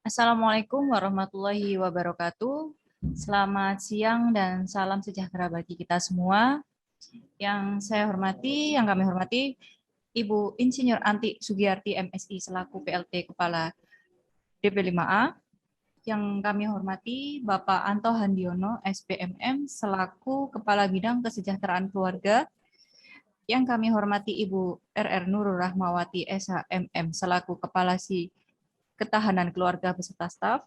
Assalamualaikum warahmatullahi wabarakatuh. Selamat siang dan salam sejahtera bagi kita semua. Yang kami hormati, Ibu Insinyur Anti Sugiyarti MSI selaku PLT Kepala DP5A. Yang kami hormati Bapak Anto Handiono SPMM selaku Kepala Bidang Kesejahteraan Keluarga. Yang kami hormati Ibu RR Nurul Rahmawati SHMM selaku Kepala Ketahanan Keluarga beserta staf.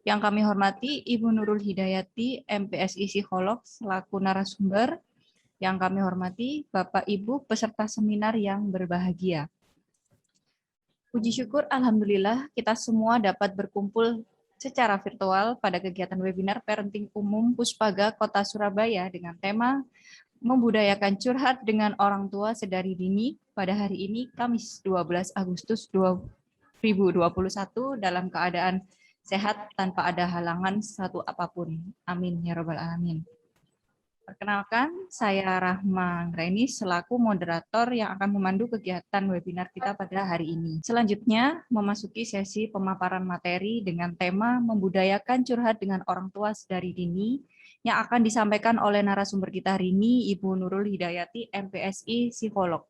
Yang kami hormati Ibu Nurul Hidayati, MPSI Psikolog, selaku narasumber. Yang kami hormati Bapak Ibu peserta seminar yang berbahagia. Puji syukur, Alhamdulillah kita semua dapat berkumpul secara virtual pada kegiatan webinar Parenting Umum Puspaga Kota Surabaya dengan tema Membudayakan Curhat dengan Orang Tua Sedari Dini pada hari ini, Kamis 12 Agustus 2021 dalam keadaan sehat tanpa ada halangan satu apapun. Amin ya robbal alamin. Perkenalkan, saya Rahma Reni selaku moderator yang akan memandu kegiatan webinar kita pada hari ini. Selanjutnya, memasuki sesi pemaparan materi dengan tema Membudayakan Curhat dengan Orang Tua Sedari Dini yang akan disampaikan oleh narasumber kita hari ini, Ibu Nurul Hidayati, MPSI Psikolog.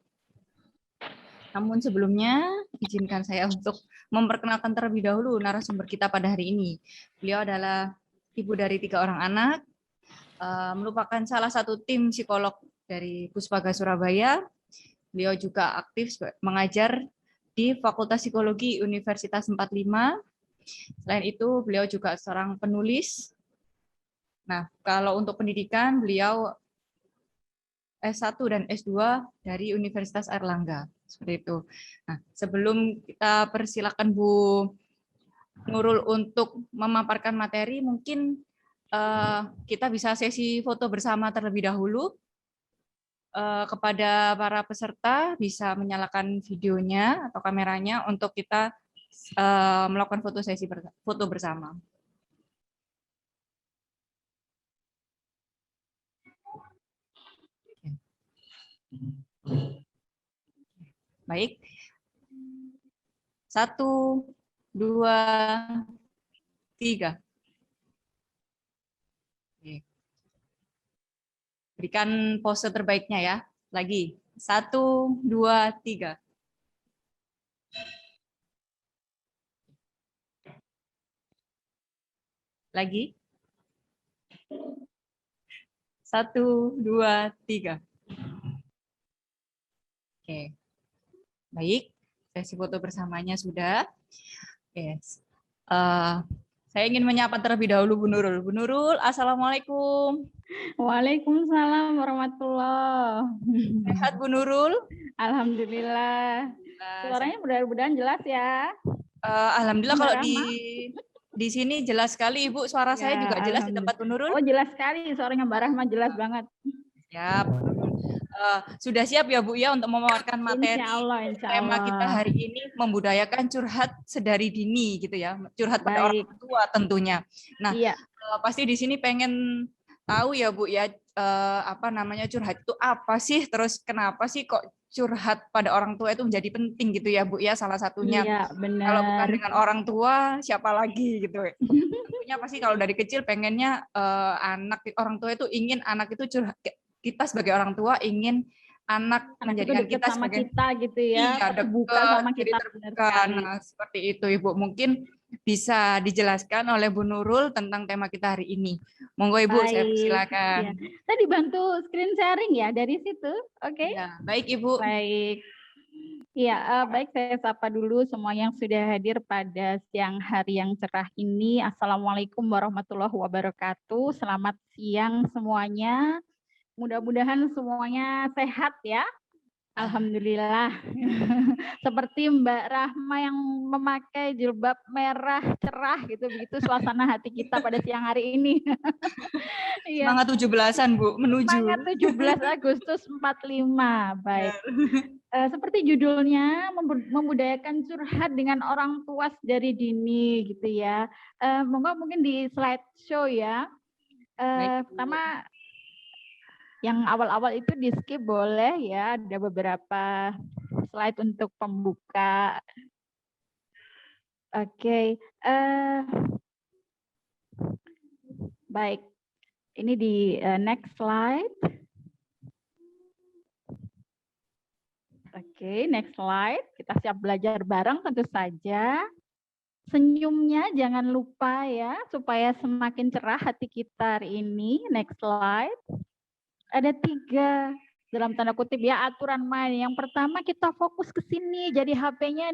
Namun sebelumnya, izinkan saya untuk memperkenalkan terlebih dahulu narasumber kita pada hari ini. Beliau adalah ibu dari 3 orang anak, merupakan salah satu tim psikolog dari Puspaga Surabaya. Beliau juga aktif mengajar di Fakultas Psikologi Universitas 45. Selain itu, beliau juga seorang penulis. Nah, kalau untuk pendidikan, beliau S1 dan S2 dari Universitas Airlangga. Seperti itu. Nah, sebelum kita persilakan Bu Nurul untuk memaparkan materi, mungkin kita bisa sesi foto bersama terlebih dahulu. Kepada para peserta bisa menyalakan videonya atau kameranya untuk kita melakukan foto bersama. Baik. 1, 2, 3. Berikan pose terbaiknya ya. Lagi. 1, 2, 3. Lagi. 1, 2, 3. Oke. Baik. Sesi foto bersamanya sudah. Yes. Saya ingin menyapa terlebih dahulu Bu Nurul. Bu Nurul, Assalamualaikum. Waalaikumsalam warahmatullahi. Sehat Bu Nurul? Alhamdulillah. Suaranya mudah-mudahan jelas ya. Alhamdulillah kalau di sini jelas sekali Ibu. Suara saya juga jelas di tempat Bu Nurul? Oh jelas sekali, suaranya Mbak Rahma jelas banget. Siap. Sudah siap ya Bu ya untuk memaparkan materi insya Allah. Tema kita hari ini membudayakan curhat sedari dini gitu ya, curhat pada orang tua tentunya. Nah, pasti di sini pengen tahu ya Bu ya, apa namanya curhat itu apa sih, terus kenapa sih kok curhat pada orang tua itu menjadi penting gitu ya Bu ya, salah satunya. Iya, benar. Kalau bukan dengan orang tua siapa lagi gitu. Tentunya pasti kalau dari kecil pengennya orang tua itu ingin anak itu curhat. Kita sebagai orang tua ingin anak menjadikan kita sama sebagai kita gitu ya, terbuka sama kita. Nah, seperti itu Ibu. Mungkin bisa dijelaskan oleh Bu Nurul tentang tema kita hari ini. Monggo Ibu, saya persilakan. Ya. Tadi bantu screen sharing ya dari situ, oke? Ya, baik Ibu. Baik. Ya, baik, saya sapa dulu semua yang sudah hadir pada siang hari yang cerah ini. Assalamualaikum warahmatullahi wabarakatuh. Selamat siang semuanya. Mudah-mudahan semuanya sehat ya. Alhamdulillah. Seperti Mbak Rahma yang memakai jilbab merah cerah gitu, begitu suasana hati kita pada siang hari ini. Semangat 17-an Bu, menuju. Semangat 17 Agustus 45. Baik. Seperti judulnya, membudayakan curhat dengan orang tua dari dini gitu ya. Mungkin di slide show ya. Pertama yang awal-awal itu di skip boleh ya, ada beberapa slide untuk pembuka. Oke, baik. Ini di next slide. Oke, next slide. Kita siap belajar bareng tentu saja. Senyumnya jangan lupa ya, supaya semakin cerah hati kita hari ini. Next slide. Ada 3 dalam tanda kutip ya aturan main. Yang pertama kita fokus ke sini, jadi HP-nya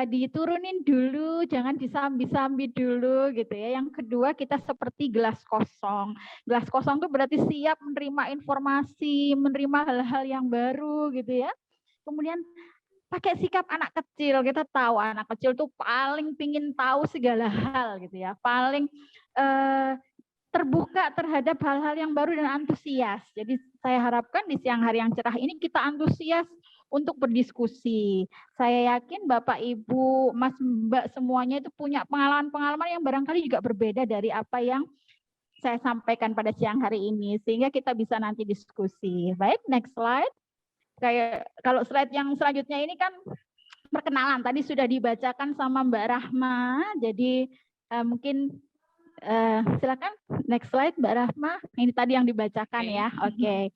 diturunin dulu, jangan disambi-sambi dulu gitu ya. Yang kedua kita seperti gelas kosong. Gelas kosong itu berarti siap menerima informasi, menerima hal-hal yang baru gitu ya. Kemudian pakai sikap anak kecil, kita tahu anak kecil tuh paling pingin tahu segala hal gitu ya, paling terbuka terhadap hal-hal yang baru dan antusias. Jadi saya harapkan di siang hari yang cerah ini kita antusias untuk berdiskusi. Saya yakin Bapak, Ibu, Mas, Mbak semuanya itu punya pengalaman-pengalaman yang barangkali juga berbeda dari apa yang saya sampaikan pada siang hari ini, sehingga kita bisa nanti diskusi. Baik, next slide. Kayak kalau slide yang selanjutnya ini kan perkenalan, tadi sudah dibacakan sama Mbak Rahma, jadi mungkin silakan next slide Mbak Rahma. Ini tadi yang dibacakan ya. Oke.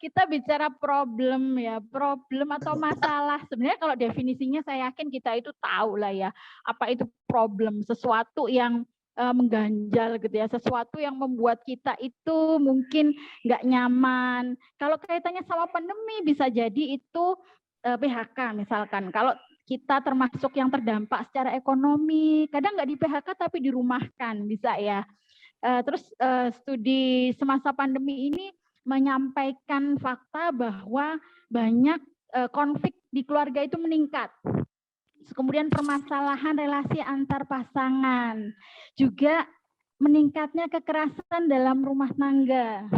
Kita bicara problem ya, problem atau masalah. Sebenarnya kalau definisinya saya yakin kita itu tahu lah ya, apa itu problem, sesuatu yang mengganjal gitu ya, sesuatu yang membuat kita itu mungkin nggak nyaman. Kalau kaitannya sama pandemi bisa jadi itu PHK misalkan. Kalau kita termasuk yang terdampak secara ekonomi, kadang nggak di PHK tapi dirumahkan, bisa ya. Terus studi semasa pandemi ini menyampaikan fakta bahwa banyak konflik di keluarga itu meningkat. Kemudian permasalahan relasi antar pasangan, juga meningkatnya kekerasan dalam rumah tangga.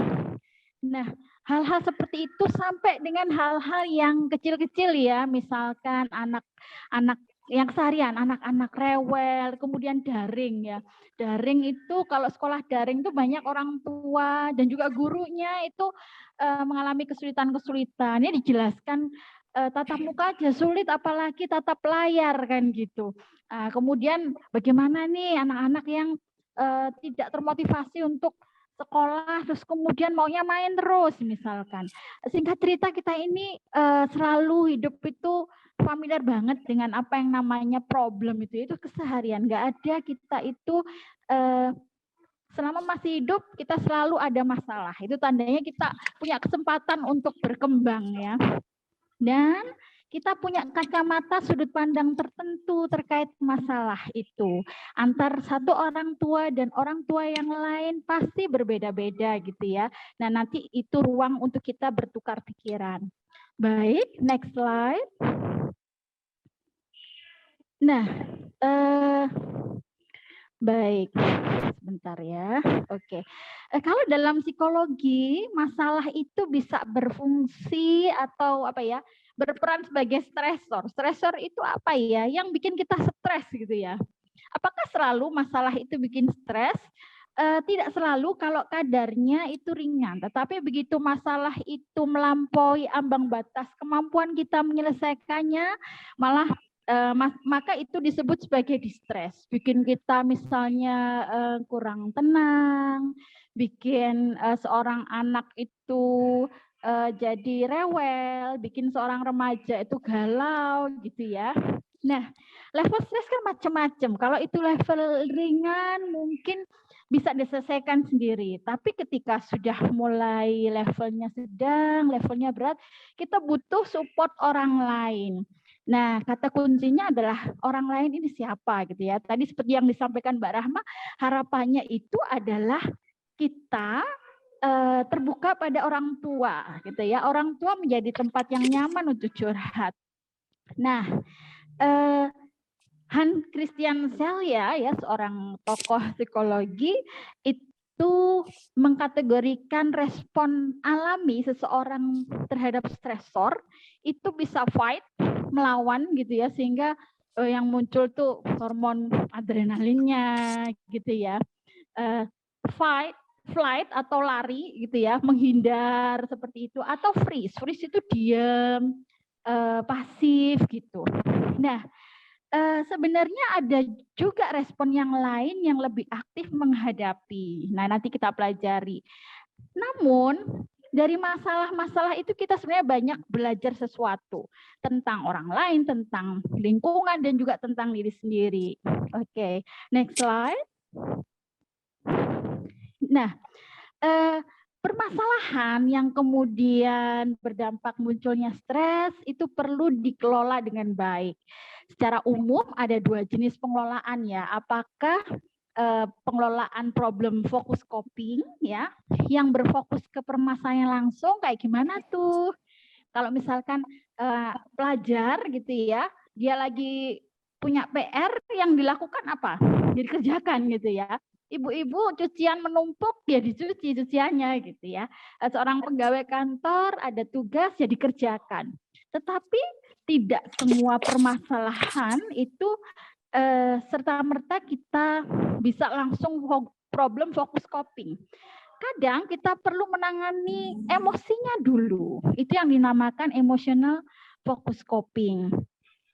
Nah, hal-hal seperti itu sampai dengan hal-hal yang kecil-kecil ya, misalkan anak-anak yang seharian, anak-anak rewel, kemudian daring ya. Daring itu kalau sekolah daring itu banyak orang tua dan juga gurunya itu mengalami kesulitan-kesulitan. Ini dijelaskan tatap muka aja sulit, apalagi tatap layar kan gitu. Kemudian bagaimana nih anak-anak yang tidak termotivasi untuk sekolah, terus kemudian maunya main terus misalkan. Singkat cerita kita ini selalu hidup itu familiar banget dengan apa yang namanya problem itu keseharian. Nggak ada kita itu selama masih hidup kita selalu ada masalah. Itu tandanya kita punya kesempatan untuk berkembang ya. Dan kita punya kacamata sudut pandang tertentu terkait masalah itu. Antar satu orang tua dan orang tua yang lain pasti berbeda-beda gitu ya. Nah, nanti itu ruang untuk kita bertukar pikiran. Baik, next slide. Nah, baik, sebentar ya. Oke. Kalau dalam psikologi, masalah itu bisa berfungsi atau apa ya, berperan sebagai stresor. Stresor itu apa ya? Yang bikin kita stres gitu ya. Apakah selalu masalah itu bikin stres? Tidak selalu kalau kadarnya itu ringan. Tetapi begitu masalah itu melampaui ambang batas kemampuan kita menyelesaikannya, malah maka itu disebut sebagai distres. Bikin kita misalnya kurang tenang, bikin seorang anak itu jadi rewel, bikin seorang remaja itu galau gitu ya. Nah, level stres kan macam-macam. Kalau itu level ringan mungkin bisa diselesaikan sendiri. Tapi ketika sudah mulai levelnya sedang, levelnya berat, kita butuh support orang lain. Nah, kata kuncinya adalah orang lain ini siapa gitu ya. Tadi seperti yang disampaikan Mbak Rahma, harapannya itu adalah kita terbuka pada orang tua gitu ya. Orang tua menjadi tempat yang nyaman untuk curhat. Nah, Hans Christian Celia ya seorang tokoh psikologi itu mengkategorikan respon alami seseorang terhadap stresor itu bisa fight, melawan gitu ya, sehingga yang muncul tuh hormon adrenalinnya gitu ya. Fight, flight atau lari gitu ya, menghindar seperti itu, atau freeze. Freeze itu diam, pasif gitu. Nah, sebenarnya ada juga respon yang lain yang lebih aktif menghadapi. Nah, nanti kita pelajari. Namun, dari masalah-masalah itu kita sebenarnya banyak belajar sesuatu tentang orang lain, tentang lingkungan, dan juga tentang diri sendiri. Oke, next slide. Nah, permasalahan yang kemudian berdampak munculnya stres itu perlu dikelola dengan baik. Secara umum ada dua jenis pengelolaan ya. Apakah pengelolaan problem fokus coping ya, yang berfokus ke permasalahan langsung kayak gimana tuh? Kalau misalkan pelajar gitu ya, dia lagi punya PR yang dilakukan apa? Dikerjakan gitu ya. Ibu-ibu cucian menumpuk ya dicuci cuciannya gitu ya. Seorang pegawai kantor ada tugas ya dikerjakan. Tetapi tidak semua permasalahan itu serta-merta kita bisa langsung problem fokus coping. Kadang kita perlu menangani emosinya dulu. Itu yang dinamakan emotional focus coping.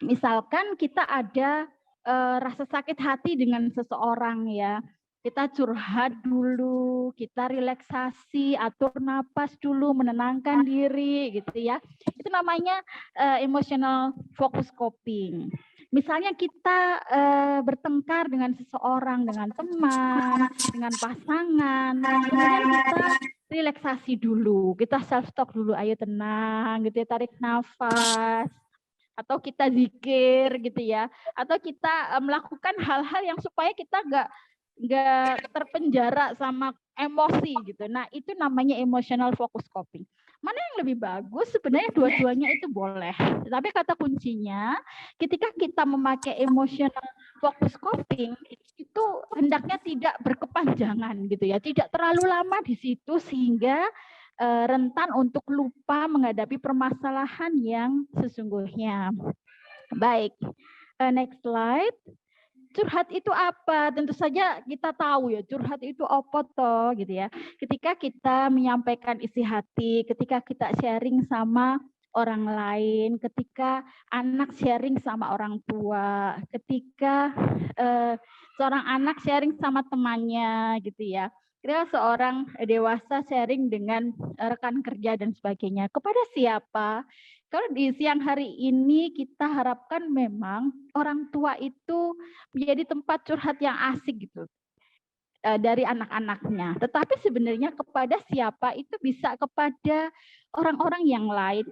Misalkan kita ada rasa sakit hati dengan seseorang ya. Kita curhat dulu, kita relaksasi, atur napas dulu, menenangkan diri gitu ya. Itu namanya emotional focus coping. Misalnya kita bertengkar dengan seseorang, dengan teman, dengan pasangan, kemudian kita relaksasi dulu, kita self talk dulu, ayo tenang, gitu ya, tarik nafas, atau kita zikir gitu ya, atau kita melakukan hal-hal yang supaya kita nggak terpenjara sama emosi gitu. Nah itu namanya emotional focus coping. Mana yang lebih bagus? Sebenarnya dua-duanya itu boleh. Tapi kata kuncinya, ketika kita memakai emotional focus coping, itu hendaknya tidak berkepanjangan gitu ya, tidak terlalu lama di situ sehingga rentan untuk lupa menghadapi permasalahan yang sesungguhnya. Baik, next slide. Curhat itu apa? Tentu saja kita tahu ya, curhat itu apa toh gitu ya. Ketika kita menyampaikan isi hati, ketika kita sharing sama orang lain, ketika anak sharing sama orang tua, ketika seorang anak sharing sama temannya gitu ya. Ketika seorang dewasa sharing dengan rekan kerja dan sebagainya. Kepada siapa? Kalau di siang hari ini kita harapkan memang orang tua itu menjadi tempat curhat yang asik gitu dari anak-anaknya. Tetapi sebenarnya kepada siapa itu bisa kepada orang-orang yang lain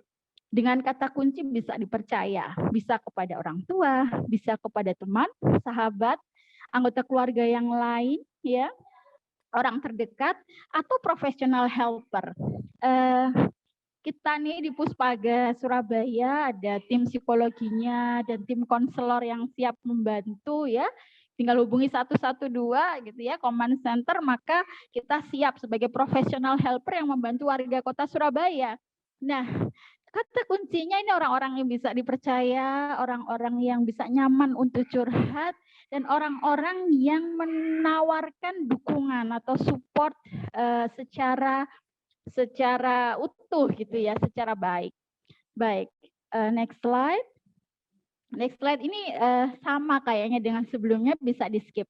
dengan kata kunci bisa dipercaya, bisa kepada orang tua, bisa kepada teman, sahabat, anggota keluarga yang lain, ya, orang terdekat atau professional helper. Kita nih di Puspaga Surabaya ada tim psikologinya dan tim konselor yang siap membantu ya. Tinggal hubungi 112 gitu ya, command center, maka kita siap sebagai professional helper yang membantu warga kota Surabaya. Nah, kata kuncinya ini orang-orang yang bisa dipercaya, orang-orang yang bisa nyaman untuk curhat, dan orang-orang yang menawarkan dukungan atau support secara utuh gitu ya, secara baik. Baik, next slide. Next slide ini sama kayaknya dengan sebelumnya, bisa di skip.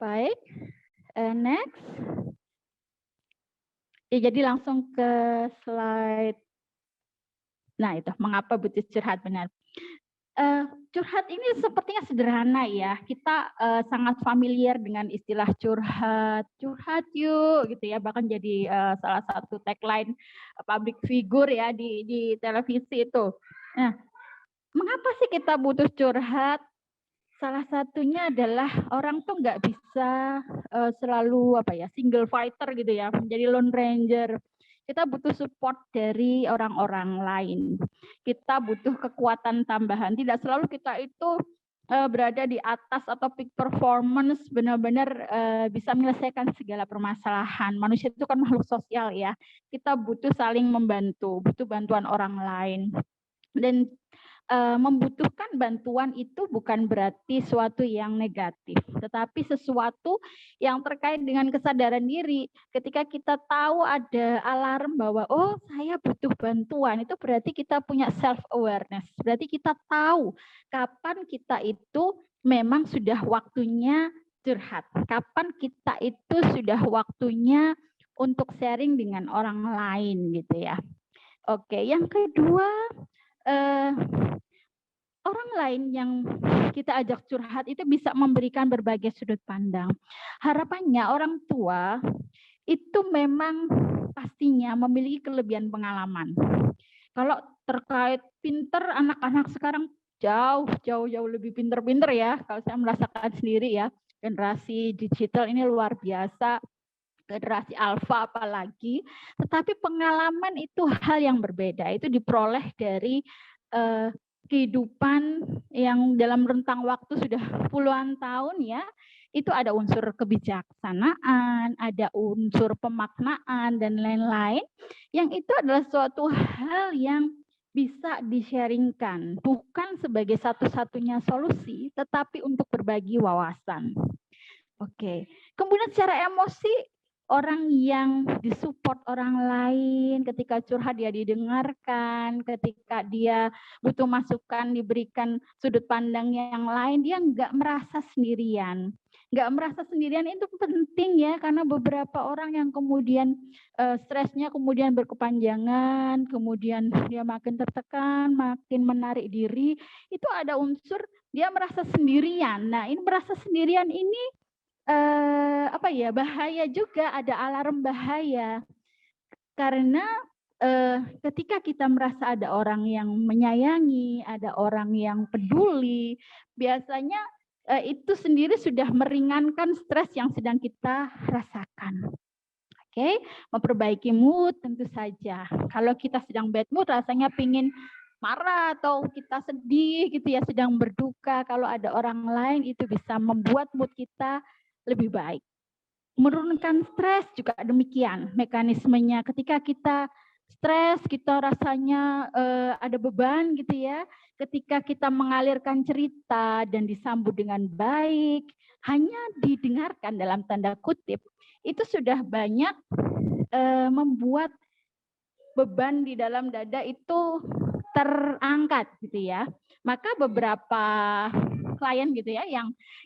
Baik, next. Ya, jadi langsung ke slide. Nah itu, mengapa butuh curhat benar. Curhat ini sepertinya sederhana ya. Kita sangat familiar dengan istilah curhat yuk gitu ya. Bahkan jadi salah satu tagline public figure ya di televisi itu. Nah, mengapa sih kita butuh curhat? Salah satunya adalah orang tuh nggak bisa selalu single fighter gitu ya, menjadi lone ranger. Kita butuh support dari orang-orang lain. Kita butuh kekuatan tambahan. Tidak selalu kita itu berada di atas atau peak performance, benar-benar bisa menyelesaikan segala permasalahan. Manusia itu kan makhluk sosial ya. Kita butuh saling membantu, butuh bantuan orang lain. Dan membutuhkan bantuan itu bukan berarti suatu yang negatif, tetapi sesuatu yang terkait dengan kesadaran diri. Ketika kita tahu ada alarm bahwa oh saya butuh bantuan, itu berarti kita punya self awareness. Berarti kita tahu kapan kita itu memang sudah waktunya curhat. Kapan kita itu sudah waktunya untuk sharing dengan orang lain gitu ya. Oke, yang kedua, orang lain yang kita ajak curhat itu bisa memberikan berbagai sudut pandang. Harapannya orang tua itu memang pastinya memiliki kelebihan pengalaman. Kalau terkait pinter, anak-anak sekarang jauh lebih pinter-pinter ya. Kalau saya merasakan sendiri ya, generasi digital ini luar biasa. Generasi alfa apalagi, tetapi pengalaman itu hal yang berbeda. Itu diperoleh dari kehidupan yang dalam rentang waktu sudah puluhan tahun ya. Itu ada unsur kebijaksanaan, ada unsur pemaknaan dan lain-lain. Yang itu adalah suatu hal yang bisa di-sharingkan, bukan sebagai satu-satunya solusi, tetapi untuk berbagi wawasan. Oke, kemudian secara emosi, orang yang disupport orang lain, ketika curhat dia didengarkan, ketika dia butuh masukan diberikan sudut pandang yang lain, dia nggak merasa sendirian. Nggak merasa sendirian itu penting ya, karena beberapa orang yang kemudian stresnya kemudian berkepanjangan, kemudian dia makin tertekan, makin menarik diri, itu ada unsur dia merasa sendirian. Nah, ini merasa sendirian ini bahaya juga, ada alarm bahaya karena ketika kita merasa ada orang yang menyayangi, ada orang yang peduli, biasanya itu sendiri sudah meringankan stres yang sedang kita rasakan. Oke, memperbaiki mood tentu saja. Kalau kita sedang bad mood, rasanya pingin marah atau kita sedih gitu ya, sedang berduka, kalau ada orang lain itu bisa membuat mood kita lebih baik. Menurunkan stres juga demikian mekanismenya. Ketika kita stres, kita rasanya ada beban gitu ya. Ketika kita mengalirkan cerita dan disambut dengan baik, hanya didengarkan dalam tanda kutip, itu sudah banyak membuat beban di dalam dada itu terangkat gitu ya. Maka beberapa klien gitu ya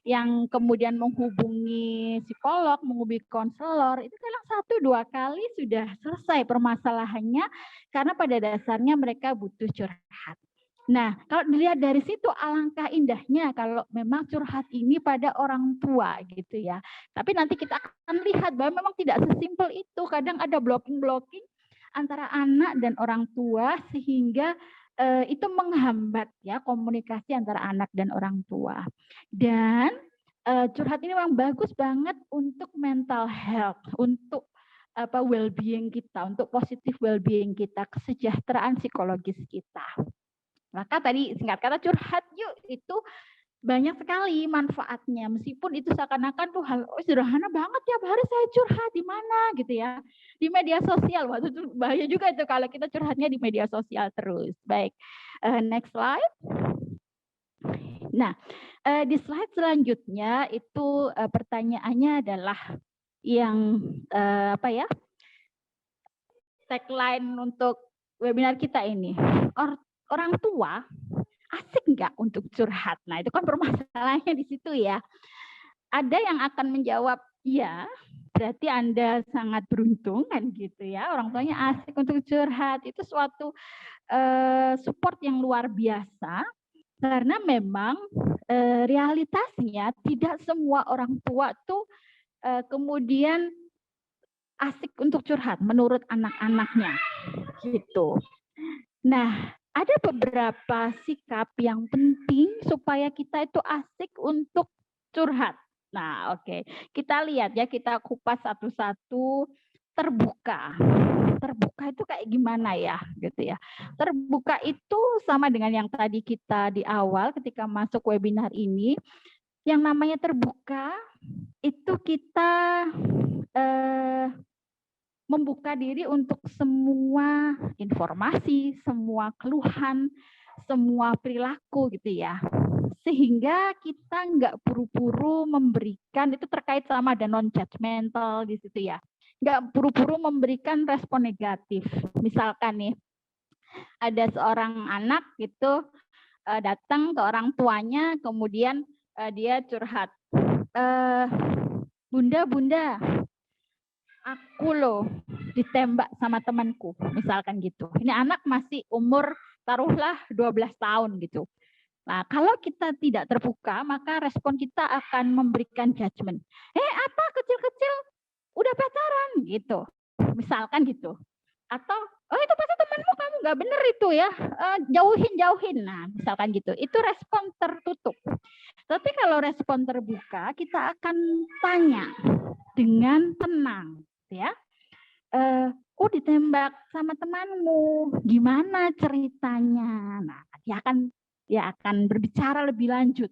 yang kemudian menghubungi psikolog, menghubungi konselor, itu kadang 1-2 kali sudah selesai permasalahannya karena pada dasarnya mereka butuh curhat. Nah, kalau dilihat dari situ alangkah indahnya kalau memang curhat ini pada orang tua gitu ya. Tapi nanti kita akan lihat bahwa memang tidak sesimpel itu. Kadang ada blocking antara anak dan orang tua sehingga itu menghambat ya komunikasi antara anak dan orang tua. Dan curhat ini memang bagus banget untuk mental health, untuk well-being kita, untuk positive well-being kita, kesejahteraan psikologis kita. Maka tadi singkat kata curhat yuk itu banyak sekali manfaatnya, meskipun itu seakan-akan tuh hal sederhana banget, tiap hari saya curhat di mana gitu ya, di media sosial. Waktu itu bahaya juga itu kalau kita curhatnya di media sosial terus. Baik, next slide. Nah, di slide selanjutnya itu pertanyaannya adalah yang tagline untuk webinar kita ini, orang tua asik nggak untuk curhat? Nah, itu kan permasalahannya di situ ya. Ada yang akan menjawab, ya, berarti Anda sangat beruntung kan gitu ya. Orang tuanya asik untuk curhat. Itu suatu support yang luar biasa. Karena memang realitasnya tidak semua orang tua tuh kemudian asik untuk curhat menurut anak-anaknya gitu. Nah, ada beberapa sikap yang penting supaya kita itu asik untuk curhat. Nah, oke. Kita lihat ya, kita kupas satu-satu. Terbuka. Terbuka itu kayak gimana ya, gitu ya. Terbuka itu sama dengan yang tadi kita di awal ketika masuk webinar ini. Yang namanya terbuka itu kita membuka diri untuk semua informasi, semua keluhan, semua perilaku gitu ya. Sehingga kita nggak buru-buru memberikan, itu terkait sama ada non-judgmental di situ ya. Nggak buru-buru memberikan respon negatif. Misalkan nih, ada seorang anak gitu datang ke orang tuanya, kemudian dia curhat, Bunda, aku loh ditembak sama temanku, misalkan gitu. Ini anak masih umur taruhlah 12 tahun gitu. Nah, kalau kita tidak terbuka, maka respon kita akan memberikan judgement. Apa kecil-kecil udah pacaran gitu. Misalkan gitu. Atau itu pasti temanmu, kamu nggak bener itu ya, jauhin. Nah, misalkan gitu. Itu respon tertutup. Tapi kalau respon terbuka, kita akan tanya dengan tenang, ya. Ditembak sama temanmu, gimana ceritanya? Nah, dia akan berbicara lebih lanjut.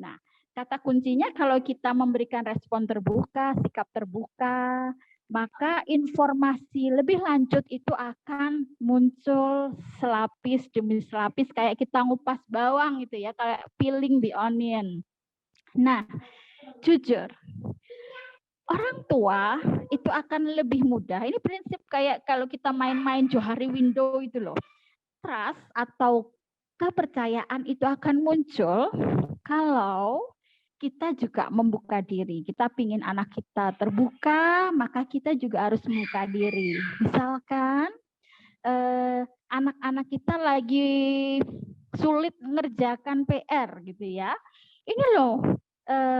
Nah, kata kuncinya kalau kita memberikan respon terbuka, sikap terbuka, maka informasi lebih lanjut itu akan muncul selapis demi selapis, kayak kita ngupas bawang gitu ya, kayak peeling the onion. Nah, jujur, orang tua itu akan lebih mudah. Ini prinsip kayak kalau kita main-main Johari window itu loh. Trust atau kepercayaan itu akan muncul kalau kita juga membuka diri. Kita pingin anak kita terbuka, maka kita juga harus membuka diri. Misalkan anak-anak kita lagi sulit mengerjakan PR gitu ya. Ini loh,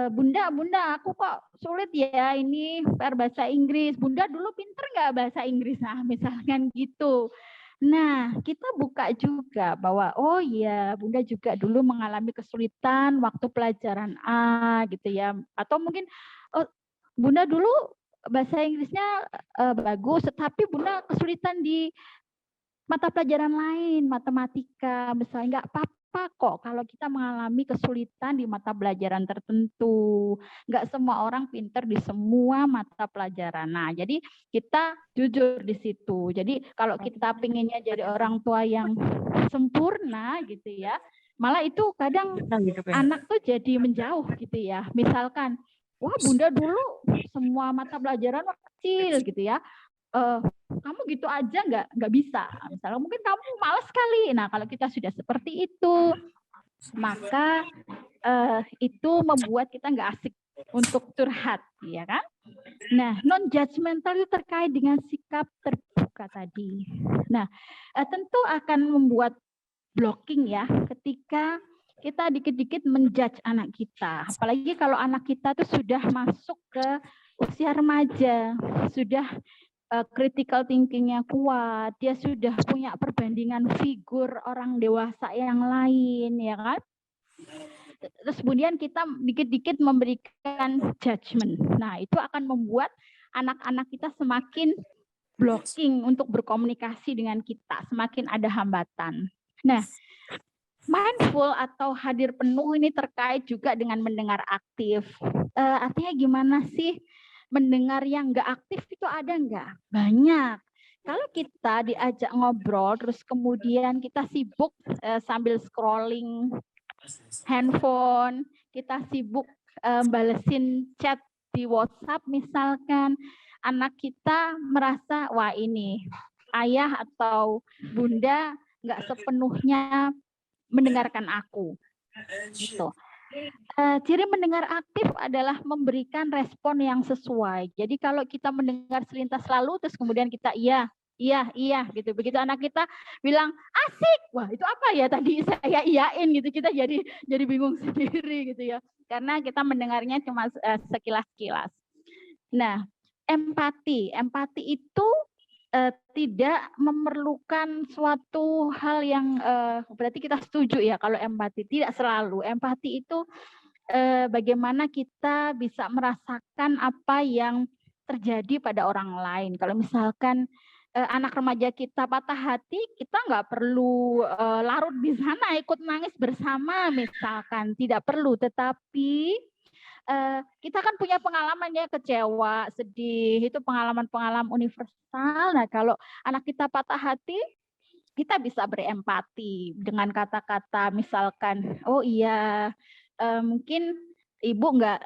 Bunda, aku kok sulit ya ini PR bahasa Inggris. Bunda dulu pinter nggak bahasa Inggris? Nah, misalkan gitu. Nah, kita buka juga bahwa oh iya, Bunda juga dulu mengalami kesulitan waktu pelajaran A gitu ya. Atau mungkin oh, Bunda dulu bahasa Inggrisnya bagus, tetapi Bunda kesulitan di mata pelajaran lain, matematika, misalnya nggak apa-apa kok kalau kita mengalami kesulitan di mata pelajaran tertentu. Nggak semua orang pinter di semua mata pelajaran. Nah, jadi kita jujur di situ. Jadi kalau kita pinginnya jadi orang tua yang sempurna gitu ya, malah itu kadang anak tuh jadi menjauh gitu ya. Misalkan, wah Bunda dulu semua mata pelajaran kecil gitu ya. Kamu gitu aja nggak bisa. Misalnya mungkin kamu malas sekali. Nah, kalau kita sudah seperti itu, maka itu membuat kita nggak asik untuk curhat, ya kan? Nah, non-judgmental itu terkait dengan sikap terbuka tadi. Nah, tentu akan membuat blocking ya ketika kita dikit-dikit menjudge anak kita. Apalagi kalau anak kita tuh sudah masuk ke usia remaja, sudah critical thinking-nya kuat, dia sudah punya perbandingan figur orang dewasa yang lain, ya kan? Terus kemudian kita dikit-dikit memberikan judgment. Nah, itu akan membuat anak-anak kita semakin blocking untuk berkomunikasi dengan kita, semakin ada hambatan. Nah, mindful atau hadir penuh ini terkait juga dengan mendengar aktif. Artinya gimana sih? Mendengar yang nggak aktif itu ada nggak? Banyak. Kalau kita diajak ngobrol, terus kemudian kita sibuk sambil scrolling handphone, kita sibuk balesin chat di WhatsApp misalkan, anak kita merasa, wah ini ayah atau bunda nggak sepenuhnya mendengarkan aku. Gitu. Ciri mendengar aktif adalah memberikan respon yang sesuai. Jadi kalau kita mendengar selintas lalu, terus kemudian kita iya gitu. Begitu anak kita bilang asik, wah itu apa ya tadi saya iyain gitu, kita jadi bingung sendiri gitu ya. Karena kita mendengarnya cuma sekilas-kilas. Nah, empati itu tidak memerlukan suatu hal yang berarti kita setuju ya kalau empati. Tidak selalu. Empati itu bagaimana kita bisa merasakan apa yang terjadi pada orang lain. Kalau misalkan anak remaja kita patah hati, kita nggak perlu larut di sana ikut nangis bersama misalkan. Tidak perlu, tetapi kita kan punya pengalaman ya, kecewa, sedih, itu pengalaman-pengalaman universal. Nah, kalau anak kita patah hati, kita bisa berempati dengan kata-kata misalkan, oh iya mungkin ibu nggak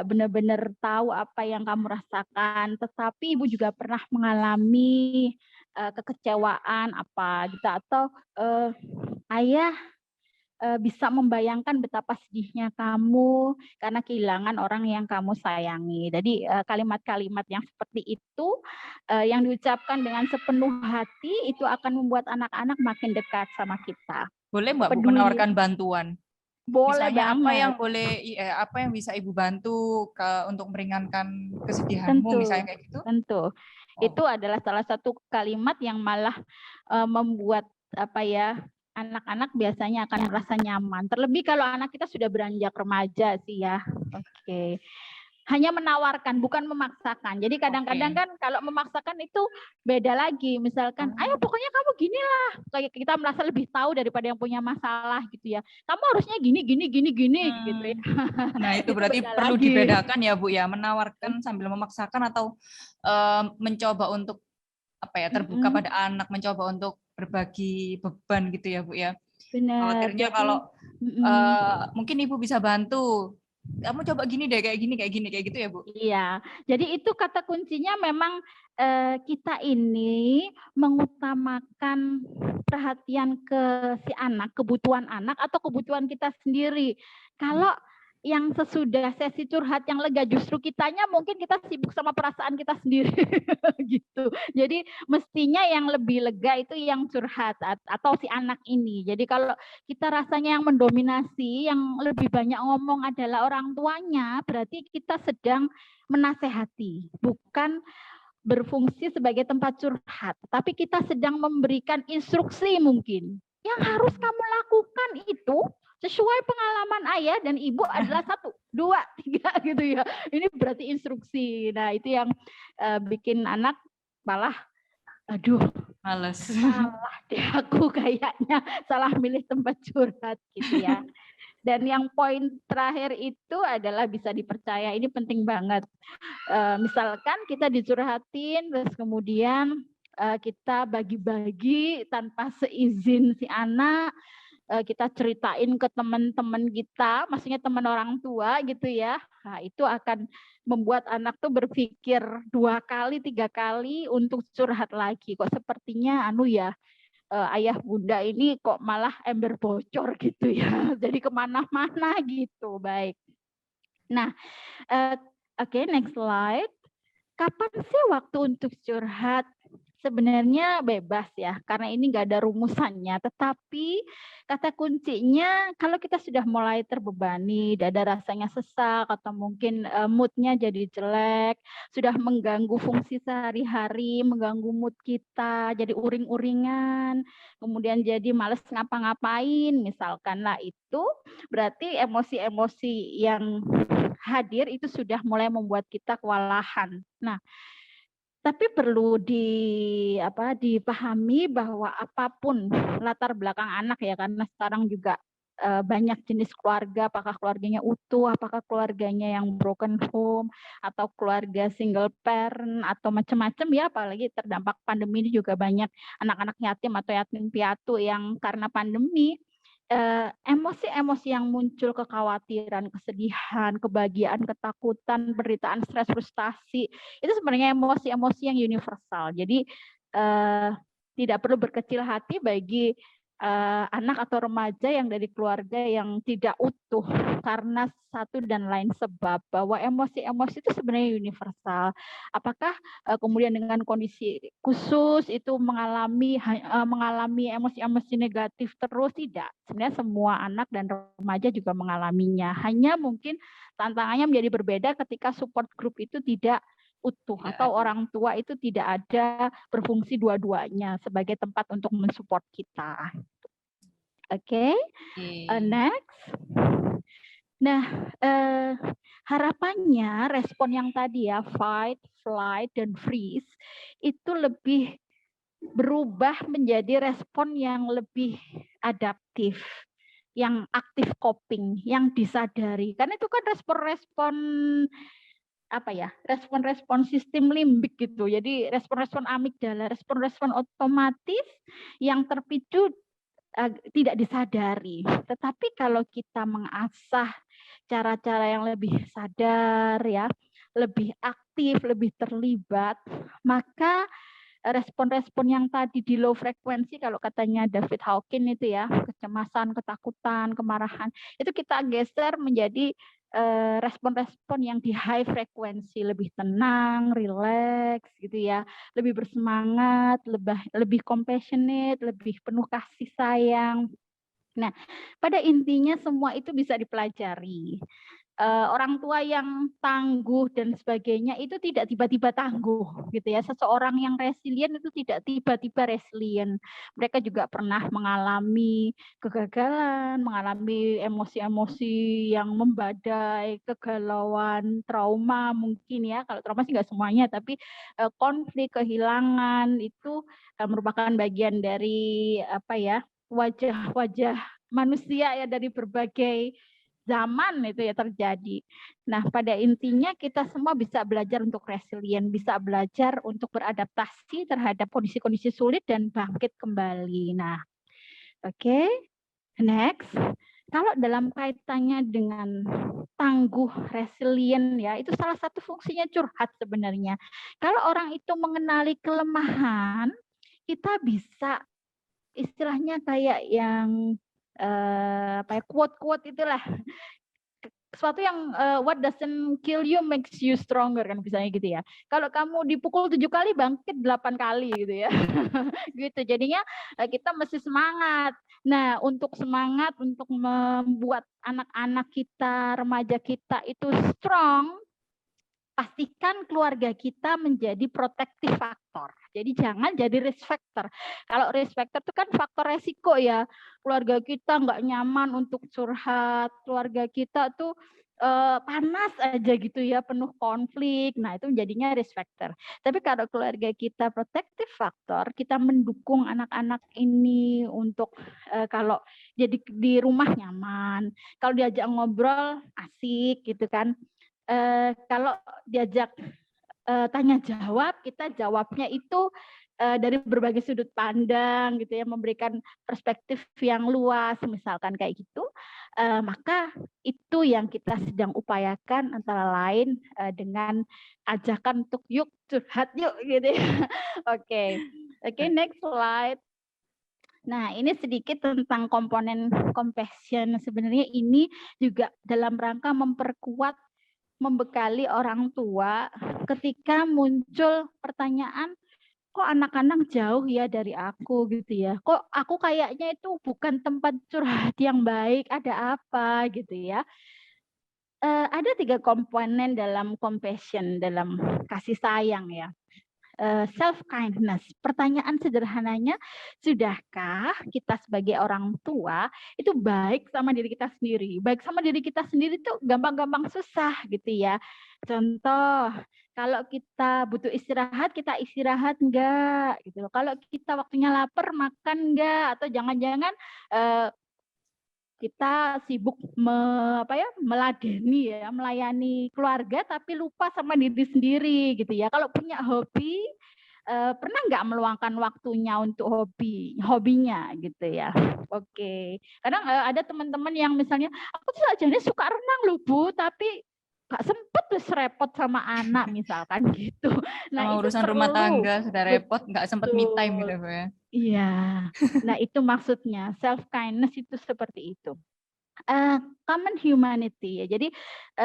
benar-benar tahu apa yang kamu rasakan, tetapi ibu juga pernah mengalami kekecewaan apa gitu, atau ayah bisa membayangkan betapa sedihnya kamu karena kehilangan orang yang kamu sayangi. Jadi kalimat-kalimat yang seperti itu yang diucapkan dengan sepenuh hati itu akan membuat anak-anak makin dekat sama kita. Boleh Mbak Bu Peduli. menawarkan bantuan? Boleh Misalnya banget. apa yang bisa Ibu bantu untuk meringankan kesedihanmu Tentu, misalnya kayak gitu? tentu. Oh. Itu adalah salah satu kalimat yang malah membuat apa ya, anak-anak biasanya akan merasa nyaman. Terlebih kalau anak kita sudah beranjak remaja sih ya. Oke. Hanya menawarkan, bukan memaksakan. Jadi kadang-kadang kan kalau memaksakan itu beda lagi. Misalkan, ayo pokoknya kamu gini lah. Kayak kita merasa lebih tahu daripada yang punya masalah gitu ya. Kamu harusnya gini gitu ya. Nah itu Itu berarti beda perlu lagi. dibedakan ya Bu ya, menawarkan sambil memaksakan atau mencoba untuk apa ya, terbuka pada anak, mencoba untuk berbagi beban gitu ya Bu ya. Benar. Khawatirnya Jadi kalau mungkin Ibu bisa bantu, kamu coba gini deh, kayak gini kayak gitu ya Bu. iya. Jadi itu kata kuncinya memang kita ini mengutamakan perhatian ke si anak, kebutuhan anak atau kebutuhan kita sendiri. Kalau yang sesudah sesi curhat yang lega, justru kitanya mungkin kita sibuk sama perasaan kita sendiri gitu. Jadi mestinya yang lebih lega itu yang curhat atau si anak ini. Jadi kalau kita rasanya yang mendominasi, yang lebih banyak ngomong adalah orang tuanya, berarti kita sedang menasehati, bukan berfungsi sebagai tempat curhat, tapi kita sedang memberikan instruksi mungkin. Yang harus kamu lakukan itu sesuai pengalaman ayah dan ibu adalah 1, 2, 3 gitu ya. Ini berarti instruksi. Nah itu yang bikin anak malah, aduh, males. salah deh aku kayaknya, salah milih tempat curhat gitu ya. Dan yang poin terakhir itu adalah bisa dipercaya, ini penting banget. Misalkan kita dicurhatin, terus kemudian kita bagi-bagi tanpa seizin si anak, kita ceritain ke teman-teman kita, maksudnya teman orang tua gitu ya. Nah itu akan membuat anak tuh berpikir 2 kali, 3 kali untuk curhat lagi. Kok sepertinya ya, ayah bunda ini kok malah ember bocor gitu ya. Jadi kemana-mana gitu. Baik. Nah, oke, next slide. Kapan sih waktu untuk curhat? Sebenarnya bebas ya, karena ini nggak ada rumusannya. Tetapi kata kuncinya kalau kita sudah mulai terbebani, dada rasanya sesak, atau mungkin moodnya jadi jelek, sudah mengganggu fungsi sehari-hari, mengganggu mood kita, jadi uring-uringan, kemudian jadi males ngapa-ngapain, misalkan lah itu, berarti emosi-emosi yang hadir itu sudah mulai membuat kita kewalahan. Nah, tapi perlu dipahami bahwa apapun latar belakang anak ya, karena sekarang juga banyak jenis keluarga, apakah keluarganya utuh, apakah keluarganya yang broken home, atau keluarga single parent, atau macam-macam ya, apalagi terdampak pandemi ini juga banyak anak-anak yatim atau yatim piatu yang karena pandemi, emosi-emosi yang muncul, kekhawatiran, kesedihan, kebahagiaan, ketakutan, penderitaan, stres, frustasi, itu sebenarnya emosi-emosi yang universal. Jadi tidak perlu berkecil hati bagi anak atau remaja yang dari keluarga yang tidak utuh karena satu dan lain sebab, bahwa emosi-emosi itu sebenarnya universal. Apakah kemudian dengan kondisi khusus itu mengalami emosi-emosi negatif terus? Tidak. Sebenarnya semua anak dan remaja juga mengalaminya. Hanya mungkin tantangannya menjadi berbeda ketika support group itu tidak utuh atau orang tua itu tidak ada berfungsi dua-duanya sebagai tempat untuk mensupport kita. Oke, next. Nah, harapannya respon yang tadi ya, fight, flight, dan freeze, itu lebih berubah menjadi respon yang lebih adaptif, yang aktif coping, yang disadari. Karena itu kan respon-respon respon-respon sistem limbik gitu. Jadi respon-respon amigdala, respon-respon otomatis yang terpicu tidak disadari. Tetapi kalau kita mengasah cara-cara yang lebih sadar ya, lebih aktif, lebih terlibat, maka respon-respon yang tadi di low frekuensi, kalau katanya David Hawkins itu ya, kecemasan, ketakutan, kemarahan, itu kita geser menjadi respon-respon yang di high frekuensi, lebih tenang, relax gitu ya, lebih bersemangat, lebih compassionate, lebih penuh kasih sayang. Nah, pada intinya semua itu bisa dipelajari. Orang tua yang tangguh dan sebagainya itu tidak tiba-tiba tangguh gitu ya. Seseorang yang resilient itu tidak tiba-tiba resilient. Mereka juga pernah mengalami kegagalan, mengalami emosi-emosi yang membadai, kegalauan, trauma mungkin ya. Kalau trauma sih nggak semuanya, tapi konflik, kehilangan itu merupakan bagian dari wajah-wajah manusia ya, dari berbagai zaman itu ya terjadi. Nah, pada intinya kita semua bisa belajar untuk resilient, bisa belajar untuk beradaptasi terhadap kondisi-kondisi sulit dan bangkit kembali. Nah, oke. Next. Kalau dalam kaitannya dengan tangguh, resilient ya, itu salah satu fungsinya curhat sebenarnya. Kalau orang itu mengenali kelemahan, kita bisa istilahnya kayak yang quote-quote itulah, sesuatu yang what doesn't kill you makes you stronger kan, misalnya gitu ya. Kalau kamu dipukul 7 kali bangkit 8 kali gitu ya. Gitu. Jadinya kita mesti semangat. Nah, untuk semangat untuk membuat anak-anak kita, remaja kita itu strong, pastikan keluarga kita menjadi protective factor. Jadi jangan jadi risk factor. Kalau risk factor itu kan faktor resiko ya. Keluarga kita nggak nyaman untuk curhat. Keluarga kita tuh panas aja gitu ya, penuh konflik. Nah, itu jadinya risk factor. Tapi kalau keluarga kita protective factor, kita mendukung anak-anak ini untuk kalau jadi di rumah nyaman, kalau diajak ngobrol asik gitu kan. Kalau diajak tanya jawab, kita jawabnya itu dari berbagai sudut pandang gitu ya, memberikan perspektif yang luas misalkan kayak gitu, maka itu yang kita sedang upayakan, antara lain dengan ajakan untuk yuk curhat yuk gitu ya. Oke, next slide. Nah, ini sedikit tentang komponen compassion. Sebenarnya ini juga dalam rangka memperkuat, membekali orang tua ketika muncul pertanyaan, kok anak-anak jauh ya dari aku gitu ya, kok aku kayaknya itu bukan tempat curhat yang baik, ada apa gitu ya. Ada 3 komponen dalam compassion, dalam kasih sayang ya. Self kindness. Pertanyaan sederhananya, sudahkah kita sebagai orang tua itu baik sama diri kita sendiri? Baik sama diri kita sendiri tuh gampang-gampang susah gitu ya. Contoh, kalau kita butuh istirahat, kita istirahat enggak gitu. Kalau kita waktunya lapar, makan enggak, atau jangan-jangan kita sibuk meladeni ya, melayani keluarga tapi lupa sama diri sendiri gitu ya. Kalau punya hobi, pernah nggak meluangkan waktunya untuk hobinya gitu ya. Oke. Kadang ada teman-teman yang misalnya, aku tuh aja suka renang loh Bu, tapi nggak sempet terus repot sama anak misalkan gitu. Nah, sama itu urusan perlu. rumah tangga sudah repot, nggak sempet me time gitu ya. Iya. Nah, itu maksudnya self kindness itu seperti itu. Common humanity ya. Jadi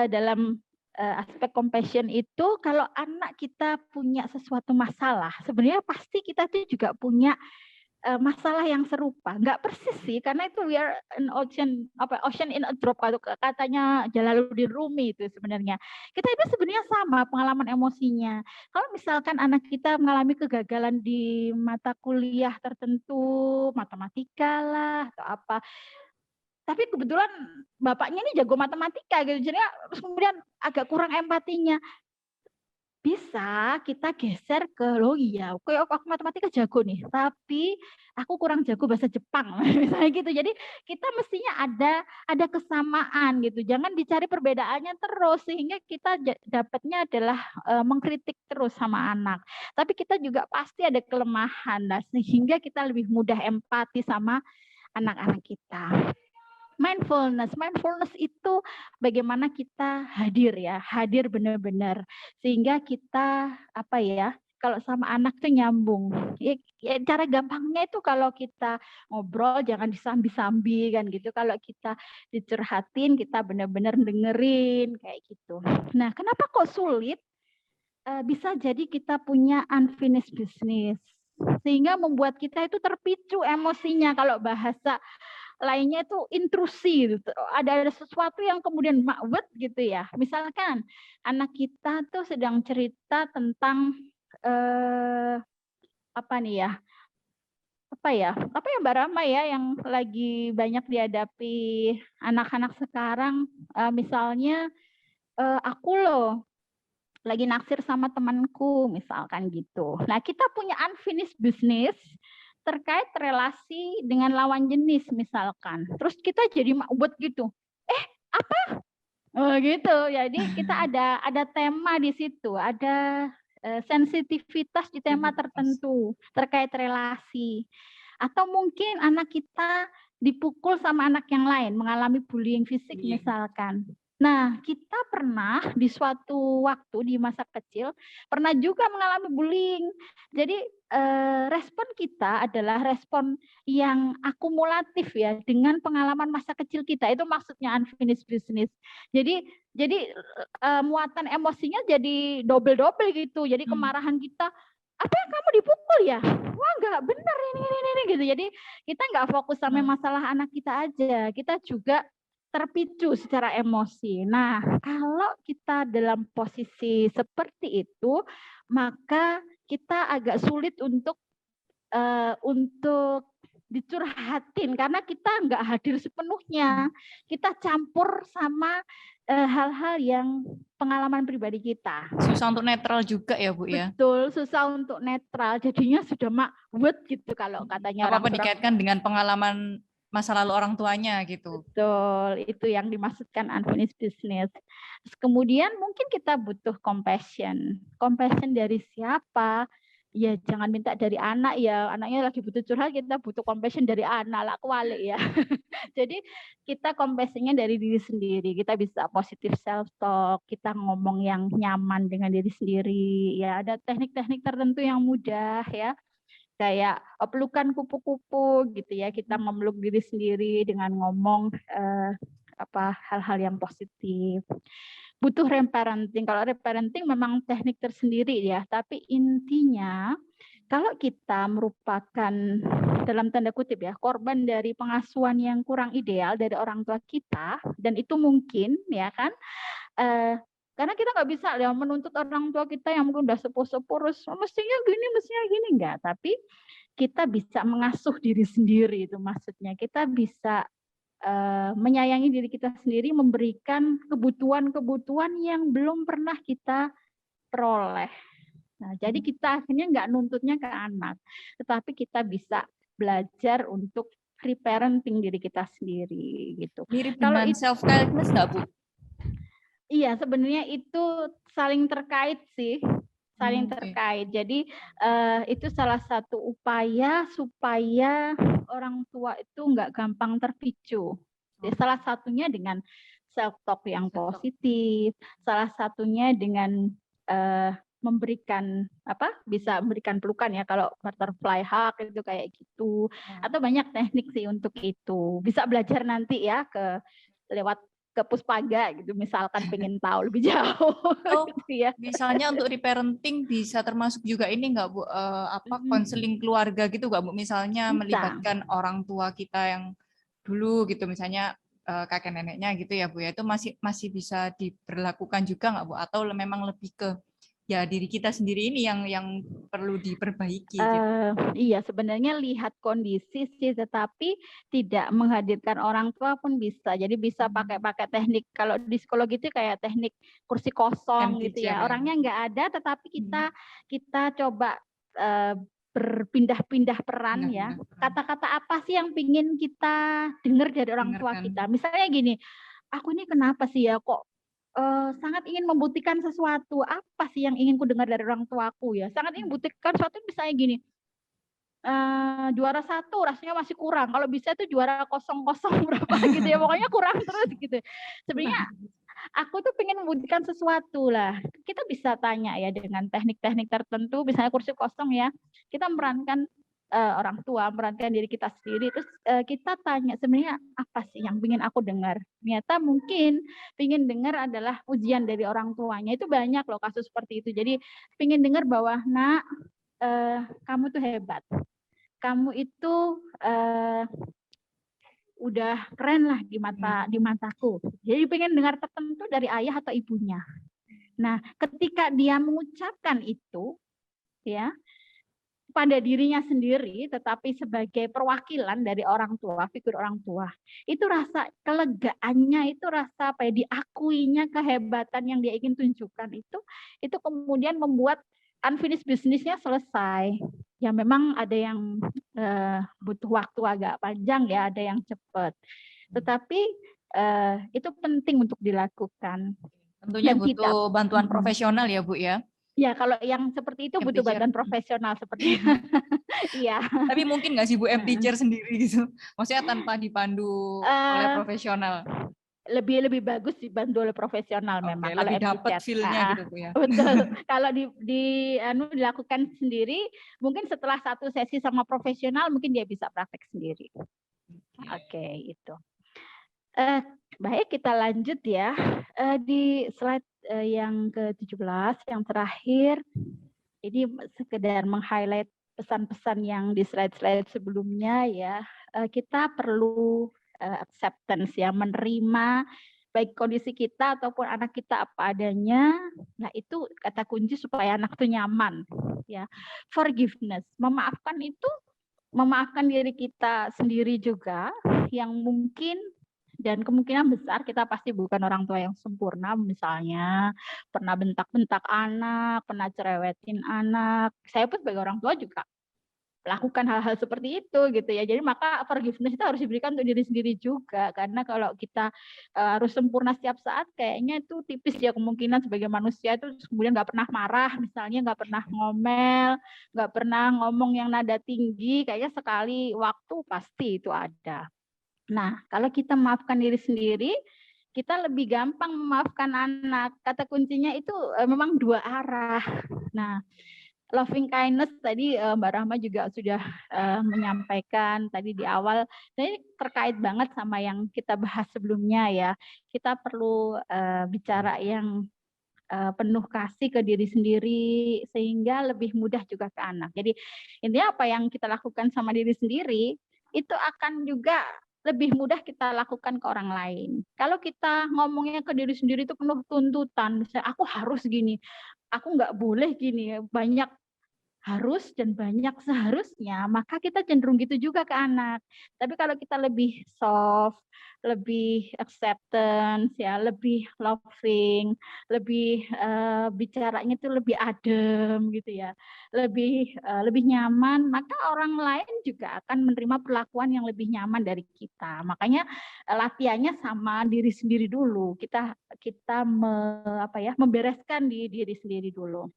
dalam aspek compassion itu, kalau anak kita punya sesuatu masalah, sebenarnya pasti kita tuh juga punya masalah yang serupa. Nggak persis sih, karena itu we are an ocean in a drop, katanya Jalaluddin Rumi itu sebenarnya. Kita itu sebenarnya sama pengalaman emosinya. Kalau misalkan anak kita mengalami kegagalan di mata kuliah tertentu, matematika lah atau apa, tapi kebetulan bapaknya ini jago matematika gitu, jadi kemudian agak kurang empatinya. bisa kita geser ke loh iya, oke aku matematika jago nih, tapi aku kurang jago bahasa Jepang misalnya gitu. Jadi kita mestinya ada kesamaan gitu. Jangan dicari perbedaannya terus sehingga kita dapatnya adalah mengkritik terus sama anak. Tapi kita juga pasti ada kelemahan lah sehingga kita lebih mudah empati sama anak-anak kita. Mindfulness itu bagaimana kita hadir ya, hadir benar-benar sehingga kita apa ya, kalau sama anak tuh nyambung. Ya, cara gampangnya itu kalau kita ngobrol jangan disambi-sambi kan gitu. Kalau kita dicurhatin kita benar-benar dengerin kayak gitu. Nah, kenapa kok sulit? Bisa jadi kita punya unfinished business sehingga membuat kita itu terpicu emosinya. Kalau bahasa lainnya itu intrusi gitu. Ada sesuatu yang kemudian makwet gitu ya. Misalkan anak kita tuh sedang cerita tentang apa nih ya? Apa ya Mbak Rama ya yang lagi banyak dihadapi anak-anak sekarang, misalnya aku loh lagi naksir sama temanku misalkan gitu. Nah, kita punya unfinished business terkait relasi dengan lawan jenis misalkan. Terus kita jadi maubet gitu. Apa? Oh gitu. Jadi kita ada tema di situ, ada sensitivitas di tema tertentu terkait relasi. Atau mungkin anak kita dipukul sama anak yang lain, mengalami bullying fisik misalkan. Nah, kita pernah di suatu waktu di masa kecil pernah juga mengalami bullying. Jadi respon kita adalah respon yang akumulatif ya dengan pengalaman masa kecil kita. Itu maksudnya unfinished business. Jadi muatan emosinya jadi double gitu. Jadi kemarahan kita, apa yang kamu dipukul ya? Wah nggak benar ini gitu. Jadi kita nggak fokus sama masalah anak kita aja. Kita juga terpicu secara emosi. Nah, kalau kita dalam posisi seperti itu, maka kita agak sulit untuk dicurhatin karena kita nggak hadir sepenuhnya. Kita campur sama hal-hal yang pengalaman pribadi kita. Susah untuk netral juga ya Bu ya? Betul, susah untuk netral. Jadinya sudah makwet gitu kalau katanya Apa-apa orang dikaitkan dengan pengalaman masa lalu orang tuanya gitu. Betul, itu yang dimaksudkan unfinished business. Terus kemudian mungkin kita butuh compassion. Compassion dari siapa? Ya jangan minta dari anak ya, anaknya lagi butuh curhat, kita butuh compassion dari anak lah kualik ya. Jadi kita compassionnya dari diri sendiri, kita bisa positive self talk, kita ngomong yang nyaman dengan diri sendiri. Ya ada teknik-teknik tertentu yang mudah ya, kayak pelukan kupu-kupu gitu ya, kita memeluk diri sendiri dengan ngomong hal-hal yang positif. Butuh reparenting. Kalau reparenting memang teknik tersendiri ya, tapi intinya kalau kita merupakan dalam tanda kutip ya korban dari pengasuhan yang kurang ideal dari orang tua kita, dan itu mungkin ya kan, karena kita nggak bisa ya menuntut orang tua kita yang mungkin udah sepuh-sepuh mestinya gini enggak, tapi kita bisa mengasuh diri sendiri, itu maksudnya kita bisa menyayangi diri kita sendiri, memberikan kebutuhan-kebutuhan yang belum pernah kita peroleh. Nah, jadi kita akhirnya nggak nuntutnya ke anak, tetapi kita bisa belajar untuk reparenting diri kita sendiri gitu. Mirip dengan self kindness nggak Bu? Iya, sebenarnya itu saling terkait sih, saling terkait. Jadi itu salah satu upaya supaya orang tua itu nggak gampang terpicu. Jadi, salah satunya dengan self talk yang positif, salah satunya dengan memberikan bisa memberikan pelukan ya, kalau butterfly hug itu kayak gitu, atau banyak teknik sih untuk itu. Bisa belajar nanti ya lewat ke Puspaga gitu, misalkan pengen tahu lebih jauh. Gitu ya. Misalnya untuk reparenting bisa termasuk juga ini nggak Bu, konseling keluarga gitu nggak Bu? Misalnya bisa melibatkan orang tua kita yang dulu gitu, misalnya kakek neneknya gitu ya Bu ya, itu masih bisa diberlakukan juga nggak Bu? Atau memang lebih ke ya diri kita sendiri ini yang perlu diperbaiki gitu. Iya, sebenarnya lihat kondisi sih, tetapi tidak menghadirkan orang tua pun bisa. Jadi bisa pakai teknik, kalau di psikologi itu kayak teknik kursi kosong gitu teacher ya. ya. Orangnya nggak ada, tetapi kita coba berpindah-pindah peran ya. Kata-kata apa sih yang pingin kita dengar dari orang tua kita? Misalnya gini, aku ini kenapa sih ya kok sangat ingin membuktikan sesuatu. Apa sih yang ingin ku dengar dari orang tuaku ya? Sangat ingin membuktikan sesuatu, misalnya gini, juara 1 rasanya masih kurang. Kalau bisa itu juara 0,0 berapa gitu ya. Pokoknya kurang terus gitu. Sebenarnya aku tuh pengen membuktikan sesuatu lah. Kita bisa tanya ya dengan teknik-teknik tertentu, misalnya kursi kosong ya. Kita memerankan orang tua, memerankan diri kita sendiri. Terus kita tanya sebenarnya apa sih yang ingin aku dengar. Ternyata mungkin ingin dengar adalah ujian dari orang tuanya. Itu banyak loh kasus seperti itu. Jadi ingin dengar bahwa nak, kamu tuh hebat. Kamu itu udah keren lah di mataku. Jadi pengen dengar tertentu dari ayah atau ibunya. Nah, ketika dia mengucapkan itu, ya, pada dirinya sendiri, tetapi sebagai perwakilan dari orang tua, figur orang tua, itu rasa kelegaannya, itu rasa apa ya, diakuinya kehebatan yang dia ingin tunjukkan itu kemudian membuat unfinished business-nya selesai. Ya memang ada yang butuh waktu agak panjang ya, ada yang cepat. Tetapi itu penting untuk dilakukan. Tentunya Dan butuh bantuan profesional ya Bu ya. Ya kalau yang seperti itu butuh bantuan profesional seperti iya. Tapi mungkin nggak sih Bu M-Teacher sendiri gitu? Maksudnya tanpa dipandu oleh profesional. Lebih bagus dibantu oleh profesional memang. Kalau Lebih dapat M-Teacher. feel-nya gitu Bu ya. Betul. Kalau dilakukan sendiri, mungkin setelah satu sesi sama profesional mungkin dia bisa praktek sendiri. Oke, itu. Baik, kita lanjut ya. Di slide yang ke-17, yang terakhir, ini sekedar meng-highlight pesan-pesan yang di slide-slide sebelumnya ya. Kita perlu acceptance ya, menerima baik kondisi kita ataupun anak kita apa adanya. Nah, itu kata kunci supaya anak itu nyaman ya. Forgiveness, memaafkan diri kita sendiri juga yang mungkin dan kemungkinan besar kita pasti bukan orang tua yang sempurna, misalnya pernah bentak-bentak anak, pernah cerewetin anak. Saya pun sebagai orang tua juga lakukan hal-hal seperti itu gitu ya. Jadi maka forgiveness itu harus diberikan untuk diri sendiri juga, karena kalau kita harus sempurna setiap saat, kayaknya itu tipis ya kemungkinan sebagai manusia itu kemudian nggak pernah marah, misalnya nggak pernah ngomel, nggak pernah ngomong yang nada tinggi, kayaknya sekali waktu pasti itu ada. Nah, kalau kita maafkan diri sendiri, kita lebih gampang memaafkan anak. Kata kuncinya itu memang dua arah. Nah, loving kindness tadi Mbak Rahma juga sudah menyampaikan tadi di awal. Nah, ini terkait banget sama yang kita bahas sebelumnya ya. Kita perlu bicara yang penuh kasih ke diri sendiri sehingga lebih mudah juga ke anak. Jadi intinya apa yang kita lakukan sama diri sendiri itu akan juga lebih mudah kita lakukan ke orang lain. Kalau kita ngomongnya ke diri sendiri itu penuh tuntutan, misalnya aku harus gini, aku nggak boleh gini, banyak harus dan banyak seharusnya, maka kita cenderung gitu juga ke anak. Tapi kalau kita lebih soft, lebih acceptance ya, lebih loving, lebih bicaranya itu lebih adem gitu ya, lebih nyaman, maka orang lain juga akan menerima perlakuan yang lebih nyaman dari kita. Makanya latihannya sama diri sendiri dulu. Kita membereskan di diri sendiri dulu.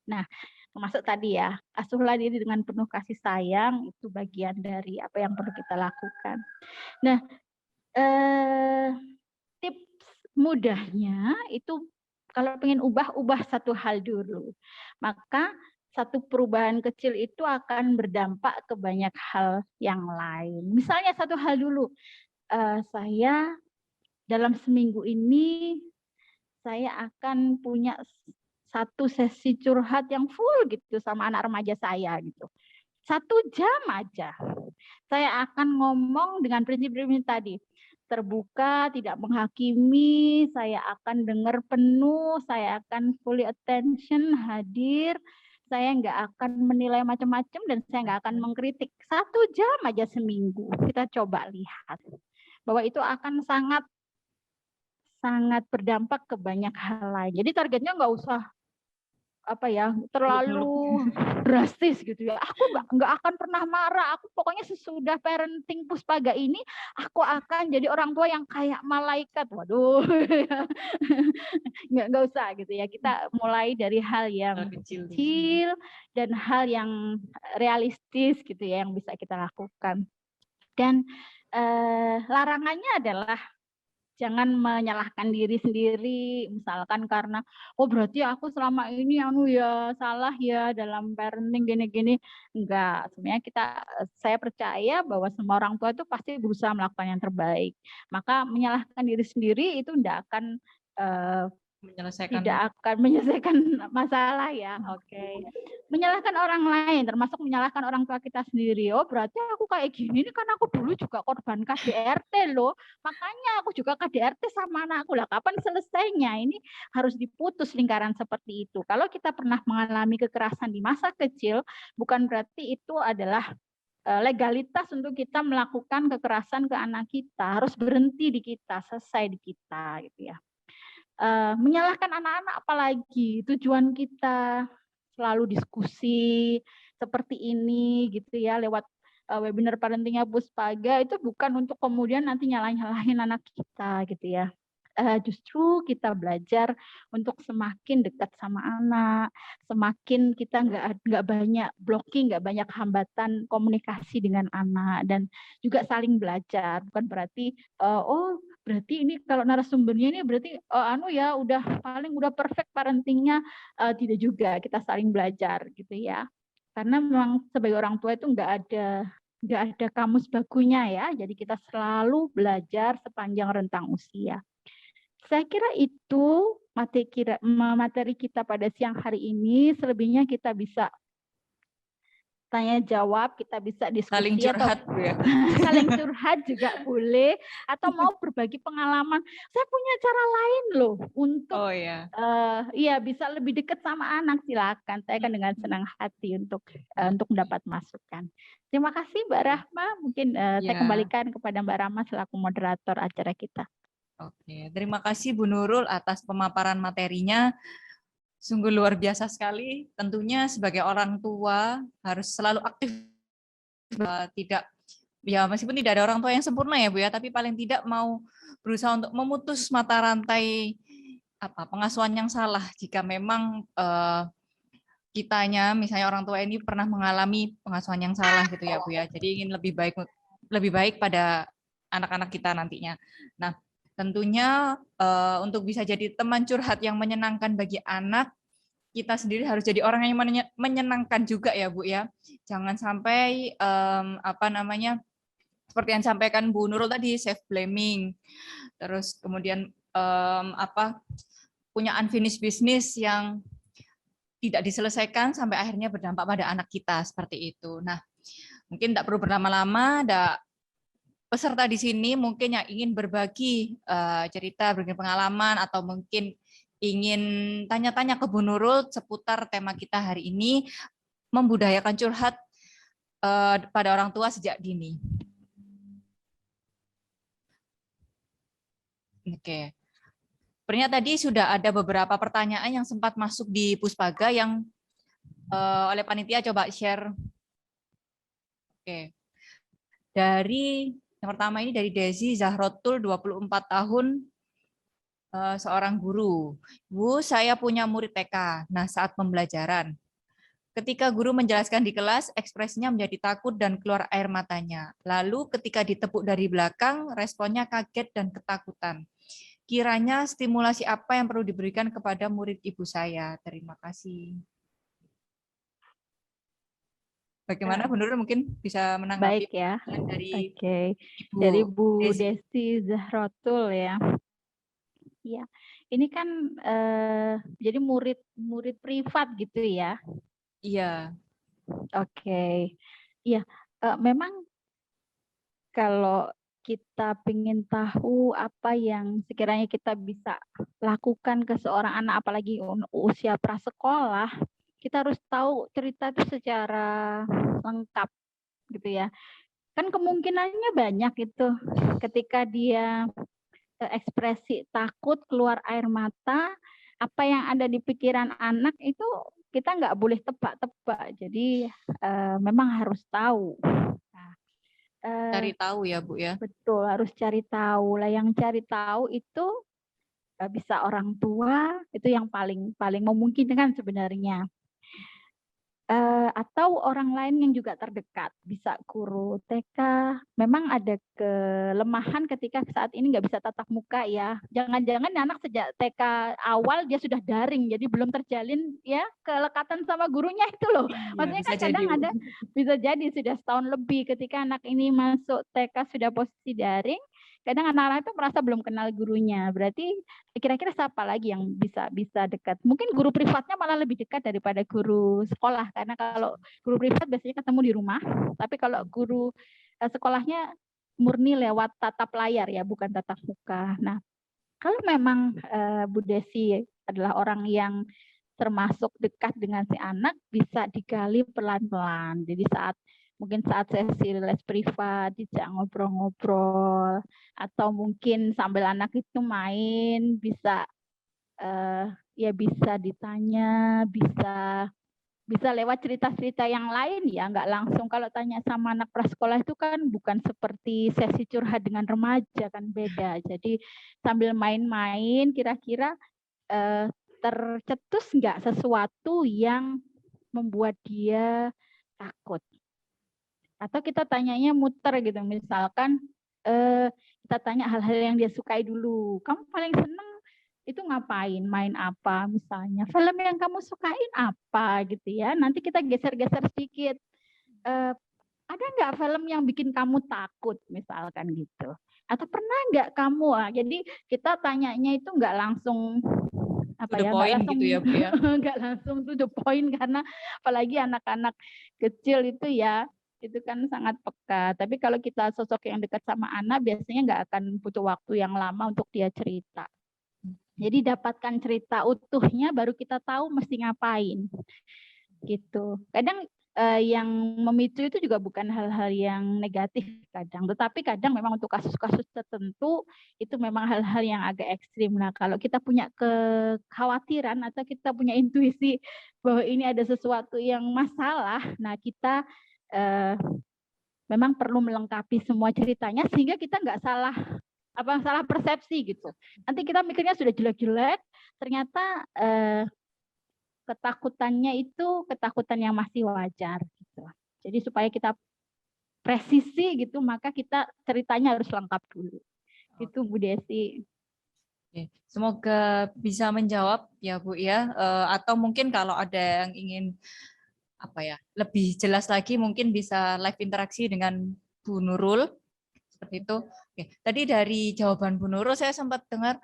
Nah, termasuk tadi ya, asuhlah diri dengan penuh kasih sayang, itu bagian dari apa yang perlu kita lakukan. Nah, tips mudahnya itu kalau pengen ubah satu hal dulu. Maka satu perubahan kecil itu akan berdampak ke banyak hal yang lain. Misalnya satu hal dulu, saya dalam seminggu ini saya akan punya satu sesi curhat yang full gitu sama anak remaja saya gitu. 1 jam aja. Saya akan ngomong dengan prinsip-prinsip tadi. terbuka, tidak menghakimi, saya akan dengar penuh, saya akan fully attention, hadir, saya nggak akan menilai macam-macam dan saya nggak akan mengkritik. 1 jam aja seminggu, kita coba lihat bahwa itu akan sangat berdampak ke banyak hal lain. Jadi targetnya nggak usah terlalu drastis gitu ya. Aku nggak akan pernah marah. Aku pokoknya sesudah parenting Puspaga ini, aku akan jadi orang tua yang kayak malaikat. Waduh, nggak usah gitu ya. Kita mulai dari hal yang kecil dan hal yang realistis gitu ya, yang bisa kita lakukan. Dan larangannya adalah jangan menyalahkan diri sendiri, misalkan karena berarti aku selama ini salah ya dalam parenting gini-gini. Enggak, sebenarnya saya percaya bahwa semua orang tua itu pasti berusaha melakukan yang terbaik. Maka menyalahkan diri sendiri itu tidak akan menyelesaikan masalah ya. Oke. Menyalahkan orang lain, termasuk menyalahkan orang tua kita sendiri. Berarti aku kayak gini ini karena aku dulu juga korban KDRT loh. Makanya aku juga KDRT sama anakku lah. Kapan selesainya? Ini harus diputus lingkaran seperti itu. Kalau kita pernah mengalami kekerasan di masa kecil, bukan berarti itu adalah legalitas untuk kita melakukan kekerasan ke anak kita. Harus berhenti di kita, selesai di kita gitu ya. Menyalahkan anak-anak apalagi, tujuan kita selalu diskusi seperti ini gitu ya lewat webinar parentingnya Puspaga itu bukan untuk kemudian nanti nyalahin anak kita gitu ya. Justru kita belajar untuk semakin dekat sama anak, semakin kita nggak banyak blocking, nggak banyak hambatan komunikasi dengan anak, dan juga saling belajar. Bukan berarti berarti ini kalau narasumbernya ini berarti udah perfect parentingnya. Tidak juga, kita saling belajar gitu ya. Karena memang sebagai orang tua itu nggak ada kamus bakunya ya. Jadi kita selalu belajar sepanjang rentang usia. Saya kira itu materi kita pada siang hari ini. Selebihnya kita bisa tanya jawab, kita bisa diskusi saling curhat, atau saling curhat juga boleh, atau mau berbagi pengalaman. Saya punya cara lain loh untuk bisa lebih dekat sama anak. Silakan, saya akan dengan senang hati untuk mendapat masukan. Terima kasih Mbak Rahma. Mungkin saya kembalikan kepada Mbak Rahma selaku moderator acara kita. Oke, terima kasih Bu Nurul atas pemaparan materinya. Sungguh luar biasa sekali. Tentunya sebagai orang tua harus selalu aktif. Meskipun tidak ada orang tua yang sempurna ya Bu ya, tapi paling tidak mau berusaha untuk memutus mata rantai pengasuhan yang salah. Jika memang kitanya, misalnya orang tua ini pernah mengalami pengasuhan yang salah gitu ya Bu ya. Jadi ingin lebih baik pada anak-anak kita nantinya. Nah, tentunya untuk bisa jadi teman curhat yang menyenangkan bagi anak, kita sendiri harus jadi orang yang menyenangkan juga ya Bu ya. Jangan sampai seperti yang disampaikan Bu Nurul tadi, self blaming. Terus kemudian punya unfinished business yang tidak diselesaikan sampai akhirnya berdampak pada anak kita seperti itu. Nah, mungkin tidak perlu berlama-lama, ada peserta di sini mungkin yang ingin berbagi cerita, berbagi pengalaman, atau mungkin ingin tanya-tanya ke Bu Nurul seputar tema kita hari ini, membudayakan curhat pada orang tua sejak dini. Oke. Sebenarnya tadi sudah ada beberapa pertanyaan yang sempat masuk di Puspaga yang oleh panitia coba share. Oke. Yang pertama ini dari Desi Zahrotul, 24 tahun, seorang guru. Bu, saya punya murid TK. Nah, saat pembelajaran, ketika guru menjelaskan di kelas, ekspresinya menjadi takut dan keluar air matanya. Lalu ketika ditepuk dari belakang, responnya kaget dan ketakutan. Kiranya stimulasi apa yang perlu diberikan kepada murid ibu saya? Terima kasih. Bagaimana Bu Nurul mungkin bisa menanggapi? Baik ya. Dari Ibu dari Bu Desi Zahrotul ya. Ya, ini kan jadi murid privat gitu ya. Iya. Oke. Iya, memang kalau kita ingin tahu apa yang sekiranya kita bisa lakukan ke seorang anak, apalagi usia prasekolah, kita harus tahu cerita itu secara lengkap gitu ya. Kan kemungkinannya banyak itu ketika dia ekspresi takut, keluar air mata, apa yang ada di pikiran anak itu kita nggak boleh tebak-tebak. Jadi memang harus tahu. Nah, Cari tahu ya Bu ya. betul, harus cari tahu. Lah yang cari tahu itu bisa orang tua, itu yang paling memungkinkan sebenarnya. Atau orang lain yang juga terdekat, bisa guru TK. Memang ada kelemahan ketika saat ini nggak bisa tatap muka ya. Jangan-jangan anak sejak TK awal dia sudah daring, jadi belum terjalin ya kelekatan sama gurunya itu loh. Iya, Maksudnya bisa kan kadang jadi, Bu. ada, bisa jadi sudah setahun lebih ketika anak ini masuk TK sudah posisi daring, kadang anak-anak itu merasa belum kenal gurunya. Berarti kira-kira siapa lagi yang bisa dekat? Mungkin guru privatnya malah lebih dekat daripada guru sekolah, karena kalau guru privat biasanya ketemu di rumah, tapi kalau guru sekolahnya murni lewat tatap layar ya, bukan tatap muka. Nah, kalau memang Bu Desi adalah orang yang termasuk dekat dengan si anak, bisa digali pelan-pelan. Jadi mungkin saat sesi les privat, dijak ngobrol-ngobrol, atau mungkin sambil anak itu main, bisa ya bisa ditanya, bisa lewat cerita-cerita yang lain ya, nggak langsung. Kalau tanya sama anak prasekolah itu kan bukan seperti sesi curhat dengan remaja, kan beda. Jadi sambil main-main, kira-kira tercetus nggak sesuatu yang membuat dia takut. Atau kita tanyanya muter gitu, misalkan kita tanya hal-hal yang dia sukai dulu. Kamu paling seneng itu ngapain, main apa misalnya, film yang kamu sukain apa gitu ya. Nanti kita geser-geser sedikit. Ada nggak film yang bikin kamu takut misalkan gitu. Atau pernah nggak kamu, jadi kita tanyanya itu nggak langsung To the point gitu ya Bu ya. nggak langsung to the point, karena apalagi anak-anak kecil itu ya, itu kan sangat peka. Tapi kalau kita sosok yang dekat sama anak, biasanya nggak akan butuh waktu yang lama untuk dia cerita. Jadi dapatkan cerita utuhnya, baru kita tahu mesti ngapain. Gitu. Kadang yang memicu itu juga bukan hal-hal yang negatif kadang, tetapi kadang memang untuk kasus-kasus tertentu itu memang hal-hal yang agak ekstrim. Nah, kalau kita punya kekhawatiran atau kita punya intuisi bahwa ini ada sesuatu yang masalah, nah kita memang perlu melengkapi semua ceritanya sehingga kita nggak salah persepsi gitu. Nanti kita mikirnya sudah jelek-jelek, ternyata ketakutannya itu ketakutan yang masih wajar gitu. Jadi supaya kita presisi gitu, maka kita ceritanya harus lengkap dulu. Itu Bu Desi. Semoga bisa menjawab ya Bu ya. Atau mungkin kalau ada yang ingin lebih jelas lagi, mungkin bisa live interaksi dengan Bu Nurul seperti itu. Tadi dari jawaban Bu Nurul saya sempat dengar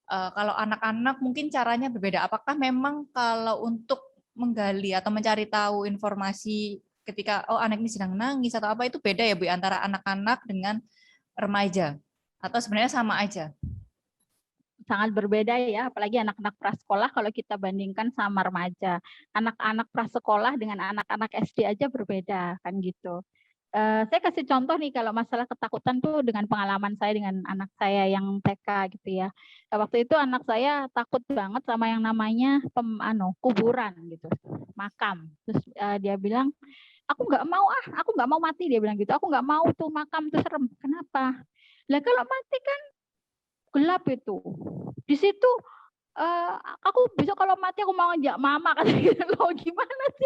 kalau anak-anak mungkin caranya berbeda. Apakah memang kalau untuk menggali atau mencari tahu informasi ketika anak ini sedang nangis atau apa, itu beda ya Bu antara anak-anak dengan remaja? Atau sebenarnya sama aja? Sangat berbeda ya, apalagi anak-anak prasekolah kalau kita bandingkan sama remaja. Anak-anak prasekolah dengan anak-anak SD aja berbeda kan gitu. Saya kasih contoh nih kalau masalah ketakutan tuh dengan pengalaman saya dengan anak saya yang TK gitu ya. Waktu itu anak saya takut banget sama yang namanya kuburan gitu, makam. Terus dia bilang, aku nggak mau mati, dia bilang gitu. Aku nggak mau tuh makam tuh serem. Kenapa? Lah kalau mati kan gelap itu. Di situ aku besok kalau mati aku mau ngajak mama kan gitu. Loh gimana sih?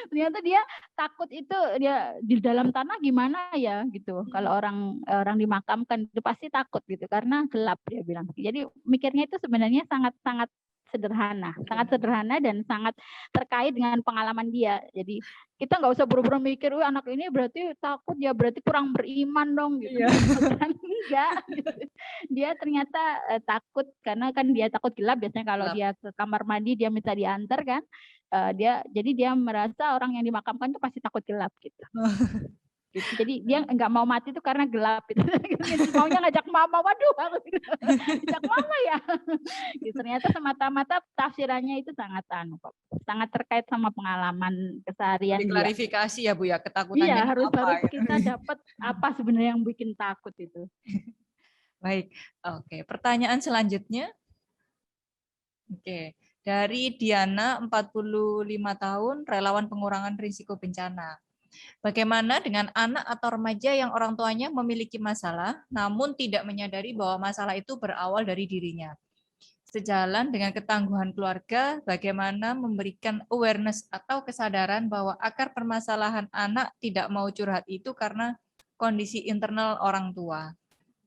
Ternyata dia takut itu, dia di dalam tanah gimana ya gitu. Kalau orang dimakamkan itu pasti takut gitu karena gelap, dia bilang. Jadi mikirnya itu sebenarnya sangat sangat sederhana dan sangat terkait dengan pengalaman dia. Jadi kita nggak usah buru-buru mikir, anak ini berarti takut ya, berarti kurang beriman dong gitu. Enggak. Gitu. Dia ternyata takut karena kan dia takut gelap. Biasanya kalau dia ke kamar mandi dia minta diantar kan, jadi dia merasa orang yang dimakamkan itu pasti takut gelap gitu. gitu. Jadi dia nggak mau mati itu karena gelap gitu. Maunya ngajak mama, waduh, ngajak mama ya. Gitu. Ternyata semata-mata tafsirannya itu sangat sangat terkait sama pengalaman keseharian dia. Diklarifikasi ya Bu ya, Iya, ketakutannya ini harus apa ya? kita dapat apa sebenarnya yang bikin takut itu. Baik, oke. Pertanyaan selanjutnya. Oke, dari Diana 45 tahun, relawan pengurangan risiko bencana. Bagaimana dengan anak atau remaja yang orang tuanya memiliki masalah, namun tidak menyadari bahwa masalah itu berawal dari dirinya? Sejalan dengan ketangguhan keluarga, bagaimana memberikan awareness atau kesadaran bahwa akar permasalahan anak tidak mau curhat itu karena kondisi internal orang tua.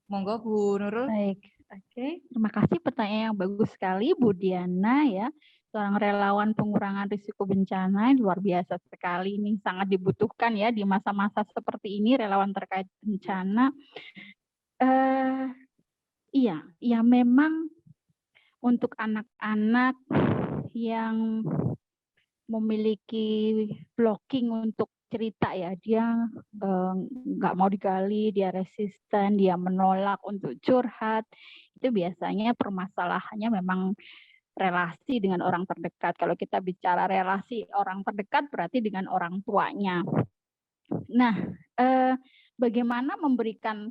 Monggo Bu Nurul. Baik, oke. Terima kasih pertanyaan yang bagus sekali Bu Diana ya. Seorang relawan pengurangan risiko bencana, luar biasa sekali, ini sangat dibutuhkan ya di masa-masa seperti ini, relawan terkait bencana. Iya, ya memang untuk anak-anak yang memiliki blocking untuk cerita ya, dia nggak mau digali, dia resisten, dia menolak untuk curhat, itu biasanya permasalahannya memang relasi dengan orang terdekat. Kalau kita bicara relasi orang terdekat berarti dengan orang tuanya. Nah, bagaimana memberikan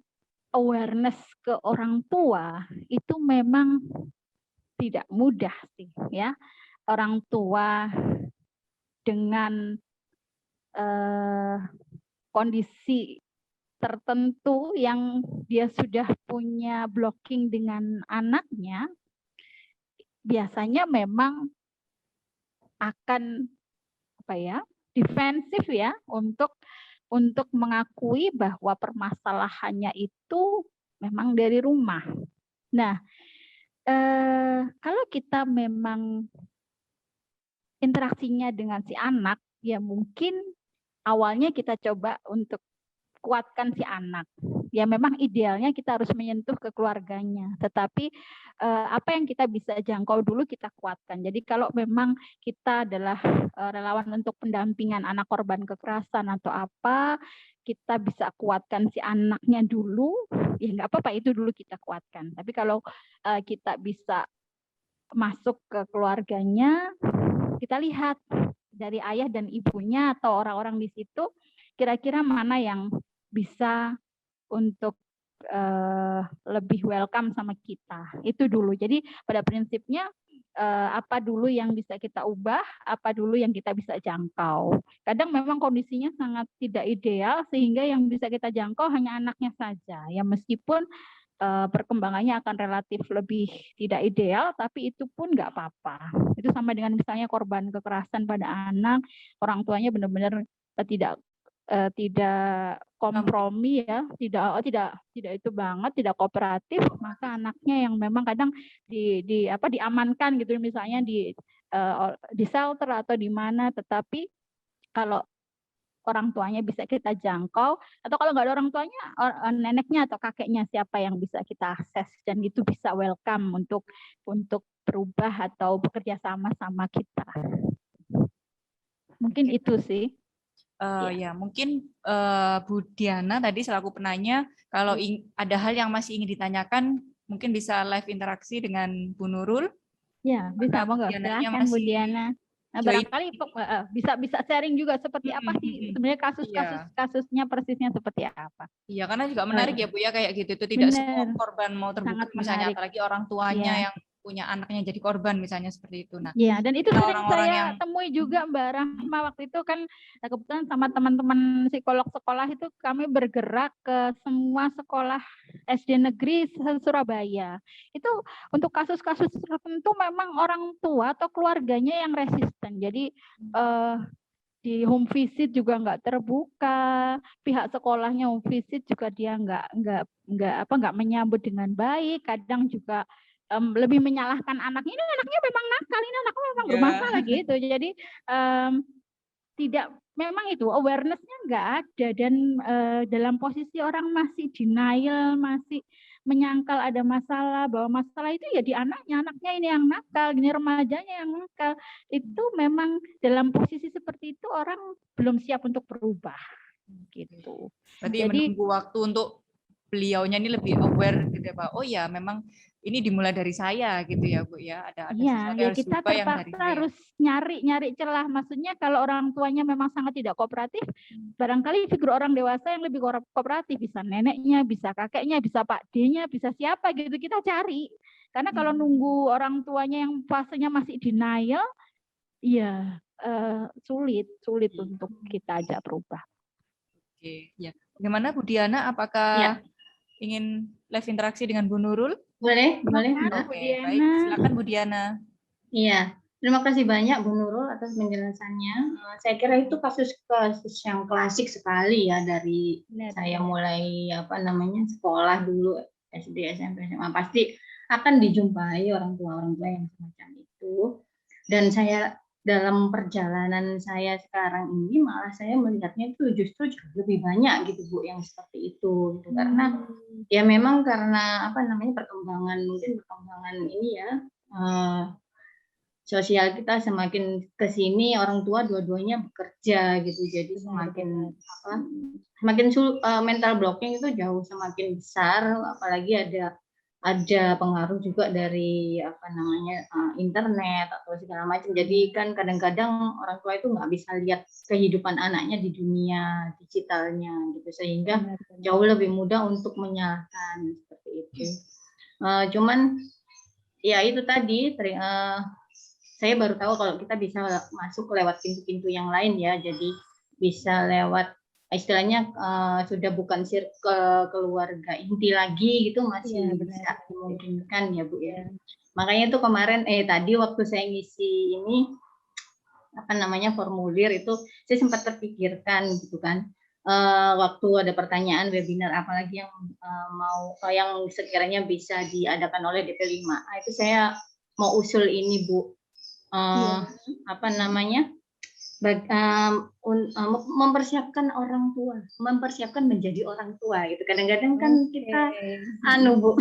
awareness ke orang tua itu memang tidak mudah sih ya. Orang tua dengan kondisi tertentu yang dia sudah punya blocking dengan anaknya, biasanya memang akan defensif ya untuk mengakui bahwa permasalahannya itu memang dari rumah. Nah, kalau kita memang interaksinya dengan si anak, ya mungkin awalnya kita coba untuk kuatkan si anak. Ya memang idealnya kita harus menyentuh ke keluarganya. Tetapi apa yang kita bisa jangkau dulu kita kuatkan. Jadi kalau memang kita adalah relawan untuk pendampingan anak korban kekerasan atau apa, kita bisa kuatkan si anaknya dulu, ya nggak apa-apa itu dulu kita kuatkan. Tapi kalau kita bisa masuk ke keluarganya, kita lihat dari ayah dan ibunya atau orang-orang di situ, kira-kira mana yang bisa untuk lebih welcome sama kita. Itu dulu. Jadi pada prinsipnya apa dulu yang bisa kita ubah, apa dulu yang kita bisa jangkau. Kadang memang kondisinya sangat tidak ideal sehingga yang bisa kita jangkau hanya anaknya saja. Ya meskipun perkembangannya akan relatif lebih tidak ideal, tapi itu pun nggak apa-apa. Itu sama dengan misalnya korban kekerasan pada anak, orang tuanya benar-benar tidak kompromi ya, tidak itu banget, tidak kooperatif, maka anaknya yang memang kadang diamankan gitu misalnya di shelter atau di mana, tetapi kalau orang tuanya bisa kita jangkau, atau kalau nggak ada orang tuanya, neneknya atau kakeknya siapa yang bisa kita akses dan itu bisa welcome untuk berubah atau bekerja sama kita. Mungkin itu sih. Ya, mungkin Bu Diana tadi selaku penanya, kalau ada hal yang masih ingin ditanyakan, mungkin bisa live interaksi dengan Bu Nurul. Ya, bisa monggo. Silakan Bu Diana. Nah, barangkali bisa sharing juga seperti apa sih sebenarnya kasusnya persisnya seperti apa. Iya, karena juga menarik ya Bu ya kayak gitu. Itu tidak semua korban mau terbuka misalnya, apalagi orang tuanya yang punya anaknya jadi korban misalnya seperti itu. Nah, ya, dan itu sering saya temui juga Mbak Rahma waktu itu kan kebetulan sama teman-teman psikolog sekolah itu kami bergerak ke semua sekolah SD negeri Surabaya. Itu untuk kasus-kasus tertentu memang orang tua atau keluarganya yang resisten. Jadi di home visit juga nggak terbuka, pihak sekolahnya home visit juga dia nggak menyambut dengan baik, kadang juga lebih menyalahkan anaknya, ini anaknya memang nakal, ini anaknya memang bermasalah gitu. Jadi tidak, memang itu awareness-nya nggak ada, dan dalam posisi orang masih denial, masih menyangkal ada masalah, bahwa masalah itu ya di anaknya ini yang nakal, ini remajanya yang nakal. Itu memang dalam posisi seperti itu orang belum siap untuk berubah. gitu. Berarti Jadi menunggu waktu untuk beliaunya ini lebih aware gitu ya Pak. Oh ya memang ini dimulai dari saya gitu ya Bu ya. Ada iya, sesuatu ya yang harus kita diubah yang dari terpaksa saya. harus nyari celah. Maksudnya kalau orang tuanya memang sangat tidak kooperatif, barangkali figur orang dewasa yang lebih kooperatif, bisa neneknya, bisa kakeknya, bisa Pak D-nya, bisa siapa gitu kita cari. Karena kalau nunggu orang tuanya yang fasenya masih denial, ya sulit untuk kita ajak berubah. Oke, ya. Bagaimana Bu Diana? Apakah ingin live interaksi dengan Bu Nurul? Boleh, boleh, Silakan, Mbak. Bu Oke, Diana. baik. Silakan Bu Diana. Iya, terima kasih banyak Bu Nurul atas penjelasannya. Saya kira itu kasus yang klasik sekali ya dari saya mulai sekolah dulu SD, SMP, SMA pasti akan dijumpai orang tua yang semacam itu. Dan saya dalam perjalanan saya sekarang ini malah saya melihatnya itu justru lebih banyak gitu Bu yang seperti itu gitu. Karena ya memang karena perkembangan ini ya sosial kita semakin ke sini orang tua dua-duanya bekerja gitu. Jadi semakin mental blocking itu jauh semakin besar, apalagi ada pengaruh juga dari internet atau segala macam. Jadi kan kadang-kadang orang tua itu nggak bisa lihat kehidupan anaknya di dunia digitalnya gitu, sehingga jauh lebih mudah untuk menyalahkan seperti itu. Cuman ya itu tadi saya baru tahu kalau kita bisa masuk lewat pintu-pintu yang lain ya, jadi bisa lewat istilahnya sudah bukan circle keluarga inti lagi gitu, masih bisa dimungkinkan ya Bu ya. Makanya itu kemarin tadi waktu saya ngisi ini formulir itu saya sempat terpikirkan gitu kan, waktu ada pertanyaan webinar apalagi yang yang sekiranya bisa diadakan oleh DP5A itu saya mau usul ini Bu. Mempersiapkan orang tua, mempersiapkan menjadi orang tua gitu. Kadang-kadang kan kita Bu,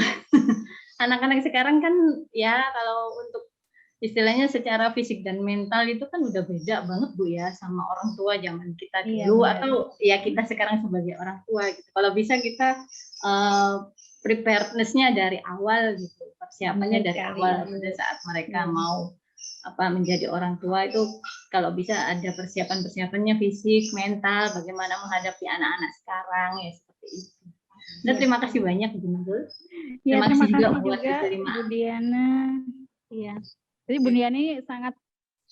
anak-anak sekarang kan ya kalau untuk istilahnya secara fisik dan mental itu kan udah beda banget Bu ya sama orang tua zaman kita dulu atau ya kita sekarang sebagai orang tua gitu. Kalau bisa kita preparedness-nya dari awal gitu, persiapannya dari awal pada saat mereka mau menjadi orang tua itu kalau bisa ada persiapannya fisik, mental, bagaimana menghadapi anak-anak sekarang ya seperti itu. Dan terima kasih banyak Bu Nurul. Terima kasih juga buat Bu Diana. Iya. Jadi Bu Diana ini sangat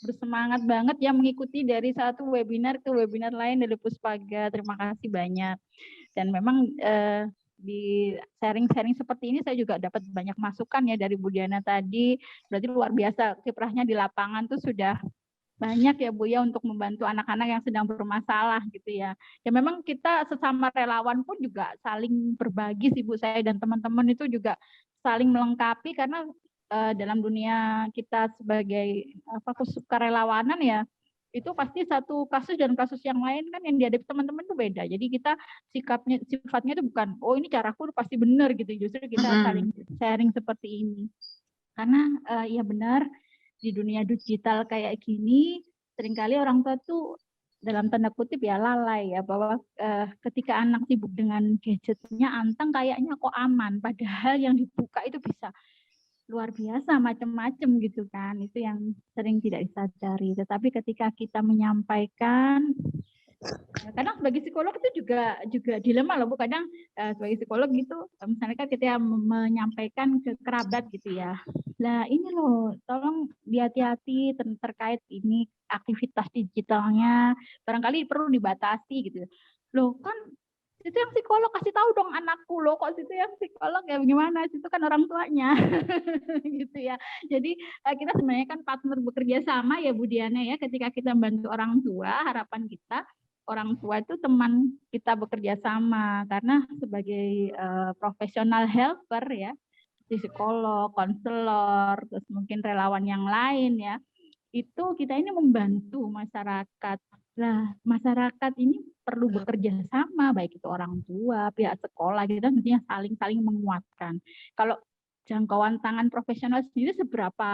bersemangat banget ya mengikuti dari satu webinar ke webinar lain dari Puspaga. Terima kasih banyak. Dan memang di sharing-sharing seperti ini saya juga dapat banyak masukan ya dari Bu Diana tadi. Berarti luar biasa kiprahnya di lapangan tuh sudah banyak ya Bu ya untuk membantu anak-anak yang sedang bermasalah gitu ya. Ya memang kita sesama relawan pun juga saling berbagi sih Bu, saya dan teman-teman itu juga saling melengkapi karena dalam dunia kita sebagai sukarelawanan ya itu pasti satu kasus dan kasus yang lain kan yang dihadapi teman-teman itu beda. Jadi kita sifatnya itu bukan ini caraku pasti benar gitu. Justru kita saling sharing seperti ini. Karena ya benar di dunia digital kayak gini seringkali orang tua tuh dalam tanda kutip ya lalai ya bahwa ketika anak sibuk dengan gadgetnya anteng kayaknya kok aman padahal yang dibuka itu bisa luar biasa macam-macam gitu kan, itu yang sering tidak disadari. Tetapi ketika kita menyampaikan, kadang sebagai psikolog itu juga dilema loh Bu, kadang sebagai psikolog gitu misalnya kan kita menyampaikan ke kerabat gitu ya, nah ini loh tolong hati-hati terkait ini aktivitas digitalnya barangkali perlu dibatasi gitu loh, kan itu yang psikolog kasih tahu dong anakku loh, kok situ yang psikolog ya gimana, situ kan orang tuanya gitu ya. Jadi kita sebenarnya kan partner bekerja sama ya Bu Diana ya, ketika kita membantu orang tua harapan kita orang tua itu teman kita bekerja sama karena sebagai profesional helper ya, psikolog, konselor, terus mungkin relawan yang lain ya, itu kita ini membantu masyarakat. Nah, masyarakat ini perlu bekerja sama, baik itu orang tua, pihak sekolah, kita mestinya saling menguatkan. Kalau jangkauan tangan profesional sendiri seberapa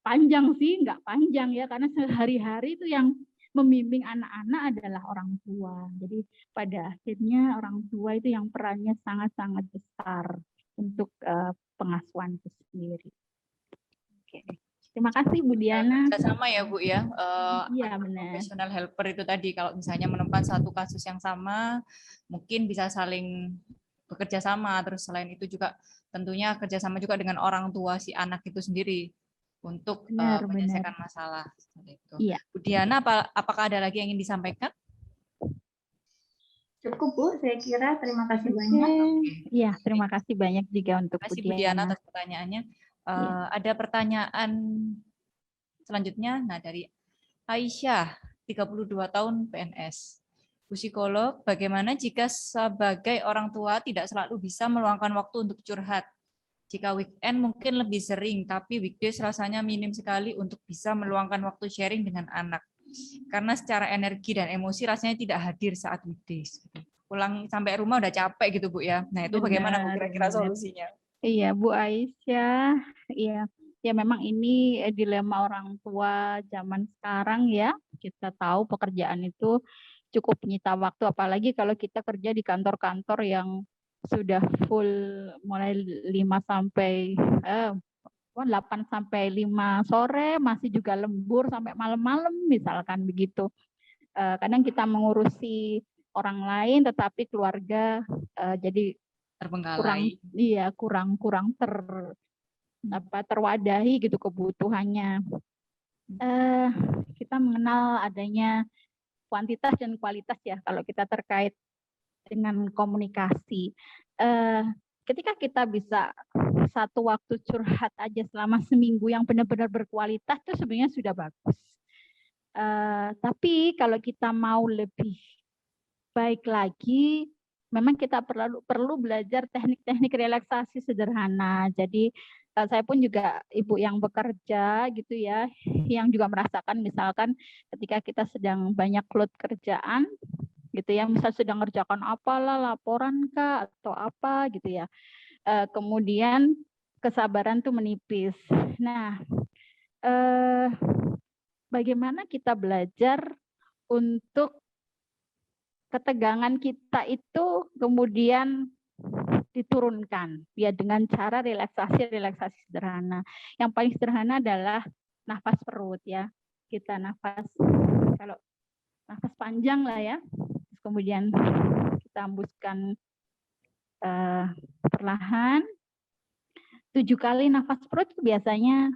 panjang sih? Nggak panjang ya, karena sehari-hari itu yang membimbing anak-anak adalah orang tua. Jadi pada akhirnya orang tua itu yang perannya sangat-sangat besar untuk pengasuhan itu sendiri. Oke. Terima kasih Bu Diana. Sama ya Bu ya. Iya benar. Professional helper itu tadi kalau misalnya menemukan satu kasus yang sama, mungkin bisa saling bekerja sama. Terus selain itu juga tentunya kerjasama juga dengan orang tua si anak itu sendiri untuk menyelesaikan masalah. Itu. Iya. Bu Diana, apakah ada lagi yang ingin disampaikan? Cukup Bu, saya kira. Terima kasih banyak. Iya, terima kasih banyak juga untuk Bu Diana atas pertanyaannya. Ada pertanyaan selanjutnya, nah dari Aisyah, 32 tahun PNS. Bu psikolog, bagaimana jika sebagai orang tua tidak selalu bisa meluangkan waktu untuk curhat? Jika weekend mungkin lebih sering, tapi weekdays rasanya minim sekali untuk bisa meluangkan waktu sharing dengan anak. Karena secara energi dan emosi rasanya tidak hadir saat weekdays. Pulang sampai rumah udah capek gitu Bu ya. Nah itu bagaimana Bu kira-kira solusinya? Iya Bu Aisyah, iya. Ya memang ini dilema orang tua zaman sekarang ya. Kita tahu pekerjaan itu cukup menyita waktu, apalagi kalau kita kerja di kantor-kantor yang sudah full mulai 8 sampai 5 sore, masih juga lembur sampai malam-malam misalkan begitu. Kadang kita mengurusi orang lain tetapi keluarga jadi kurang terwadahi gitu kebutuhannya. Kita mengenal adanya kuantitas dan kualitas ya kalau kita terkait dengan komunikasi. Ketika kita bisa satu waktu curhat aja selama seminggu yang benar-benar berkualitas itu sebenarnya sudah bagus. Tapi kalau kita mau lebih baik lagi, memang kita perlu belajar teknik-teknik relaksasi sederhana. Jadi saya pun juga ibu yang bekerja gitu ya, yang juga merasakan misalkan ketika kita sedang banyak load kerjaan gitu ya, misal sedang ngerjakan apalah, laporan kah atau apa gitu ya. Kemudian kesabaran tuh menipis. Nah, bagaimana kita belajar untuk ketegangan kita itu kemudian diturunkan ya dengan cara relaksasi sederhana. Yang paling sederhana adalah nafas perut ya. Kita nafas panjang lah ya. Kemudian kita hembuskan perlahan. 7 kali nafas perut biasanya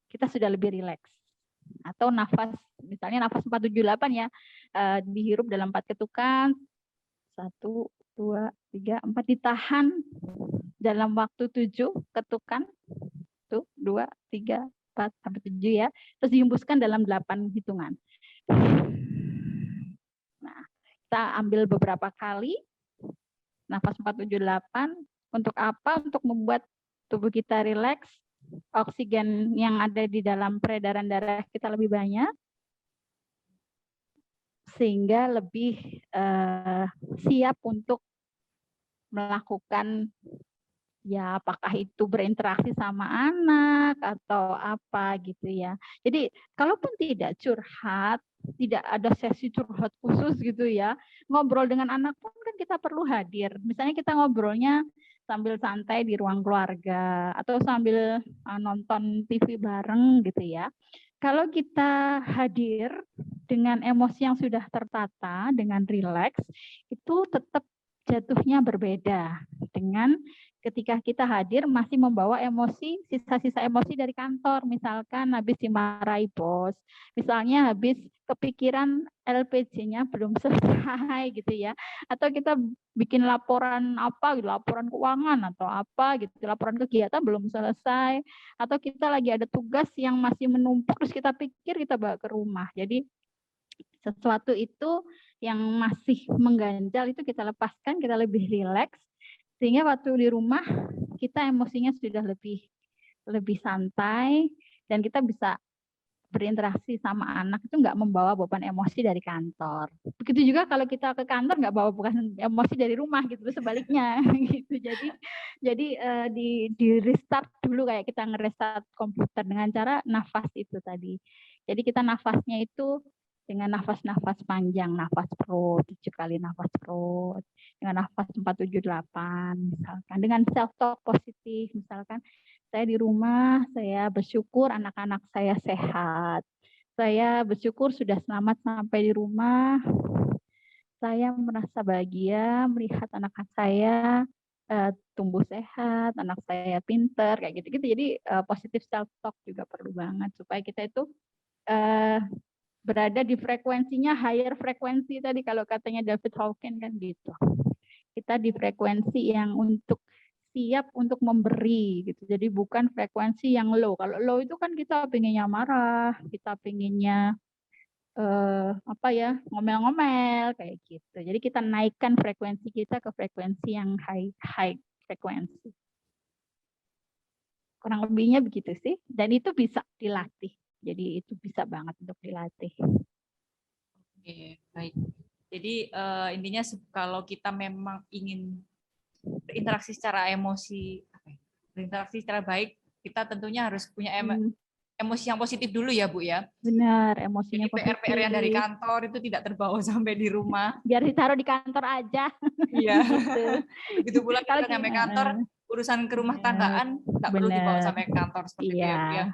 kita sudah lebih rileks. Atau misalnya nafas 478 ya, dihirup dalam 4 ketukan, 1, 2, 3, 4, ditahan dalam waktu 7 ketukan, 1, 2, 3, 4, sampai 7 ya, terus dihembuskan dalam 8 hitungan. Nah, kita ambil beberapa kali, nafas 478, untuk apa? Untuk membuat tubuh kita rileks, oksigen yang ada di dalam peredaran darah kita lebih banyak, sehingga lebih siap untuk melakukan ya apakah itu berinteraksi sama anak atau apa gitu ya. Jadi kalaupun tidak curhat, tidak ada sesi curhat khusus gitu ya, ngobrol dengan anak pun kan kita perlu hadir. Misalnya kita ngobrolnya sambil santai di ruang keluarga atau sambil nonton TV bareng gitu ya. Kalau kita hadir dengan emosi yang sudah tertata, dengan rileks, itu tetap jatuhnya berbeda dengan ketika kita hadir masih membawa emosi, sisa-sisa emosi dari kantor, misalkan habis dimarahi bos, misalnya habis kepikiran LPG-nya belum selesai gitu ya, atau kita bikin laporan apa, laporan keuangan atau apa gitu, laporan kegiatan belum selesai, atau kita lagi ada tugas yang masih menumpuk terus kita pikir kita bawa ke rumah. Jadi sesuatu itu yang masih mengganjal itu kita lepaskan, kita lebih rileks, sehingga waktu di rumah kita emosinya sudah lebih santai dan kita bisa berinteraksi sama anak itu nggak membawa beban emosi dari kantor. Begitu juga kalau kita ke kantor nggak bawa beban emosi dari rumah gitu, sebaliknya gitu. Jadi di restart dulu kayak kita ngerestart komputer dengan cara nafas itu tadi. Jadi kita nafasnya itu dengan nafas-nafas panjang, nafas perut, 7 kali nafas perut, dengan nafas 478 misalkan, dengan self talk positif, misalkan saya di rumah, saya bersyukur anak-anak saya sehat, saya bersyukur sudah selamat sampai di rumah, saya merasa bahagia melihat anak-anak saya tumbuh sehat, anak saya pinter, kayak gitu-gitu. Jadi positif self talk juga perlu banget supaya kita itu berada di frekuensinya higher frekuensi tadi kalau katanya David Hawkins kan gitu. Kita di frekuensi yang untuk siap untuk memberi gitu. Jadi bukan frekuensi yang low. Kalau low itu kan kita pengennya marah, kita pengennya ngomel-ngomel kayak gitu. Jadi kita naikkan frekuensi kita ke frekuensi yang high frekuensi. Kurang lebihnya begitu sih. Dan itu bisa dilatih. Jadi itu bisa banget untuk dilatih. Oke, baik. Jadi intinya kalau kita memang ingin berinteraksi secara emosi, berinteraksi secara baik, kita tentunya harus punya emosi yang positif dulu ya, Bu ya. Benar, emosinya jadi PR-PR yang dari kantor itu tidak terbawa sampai di rumah. Biar ditaruh di kantor aja. Iya. Gitu. Begitu pula kita sampai kantor, urusan ke rumah tanggaan nggak perlu dibawa sampai kantor seperti itu ya, Bu ya.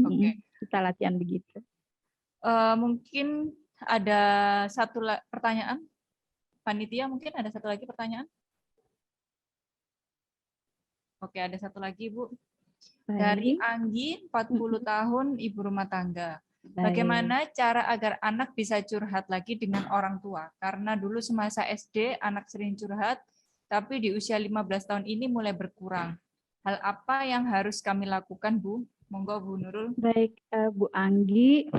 Oke. Kita latihan begitu. Mungkin ada satu pertanyaan. Panitia mungkin ada satu lagi pertanyaan. Oke, ada satu lagi, Bu. Dari Anggi, 40 tahun, ibu rumah tangga. Bagaimana cara agar anak bisa curhat lagi dengan orang tua? Karena dulu semasa SD, anak sering curhat, tapi di usia 15 tahun ini mulai berkurang. Hal apa yang harus kami lakukan, Bu? Monggo, Bu Nurul. Baik, Bu Anggi.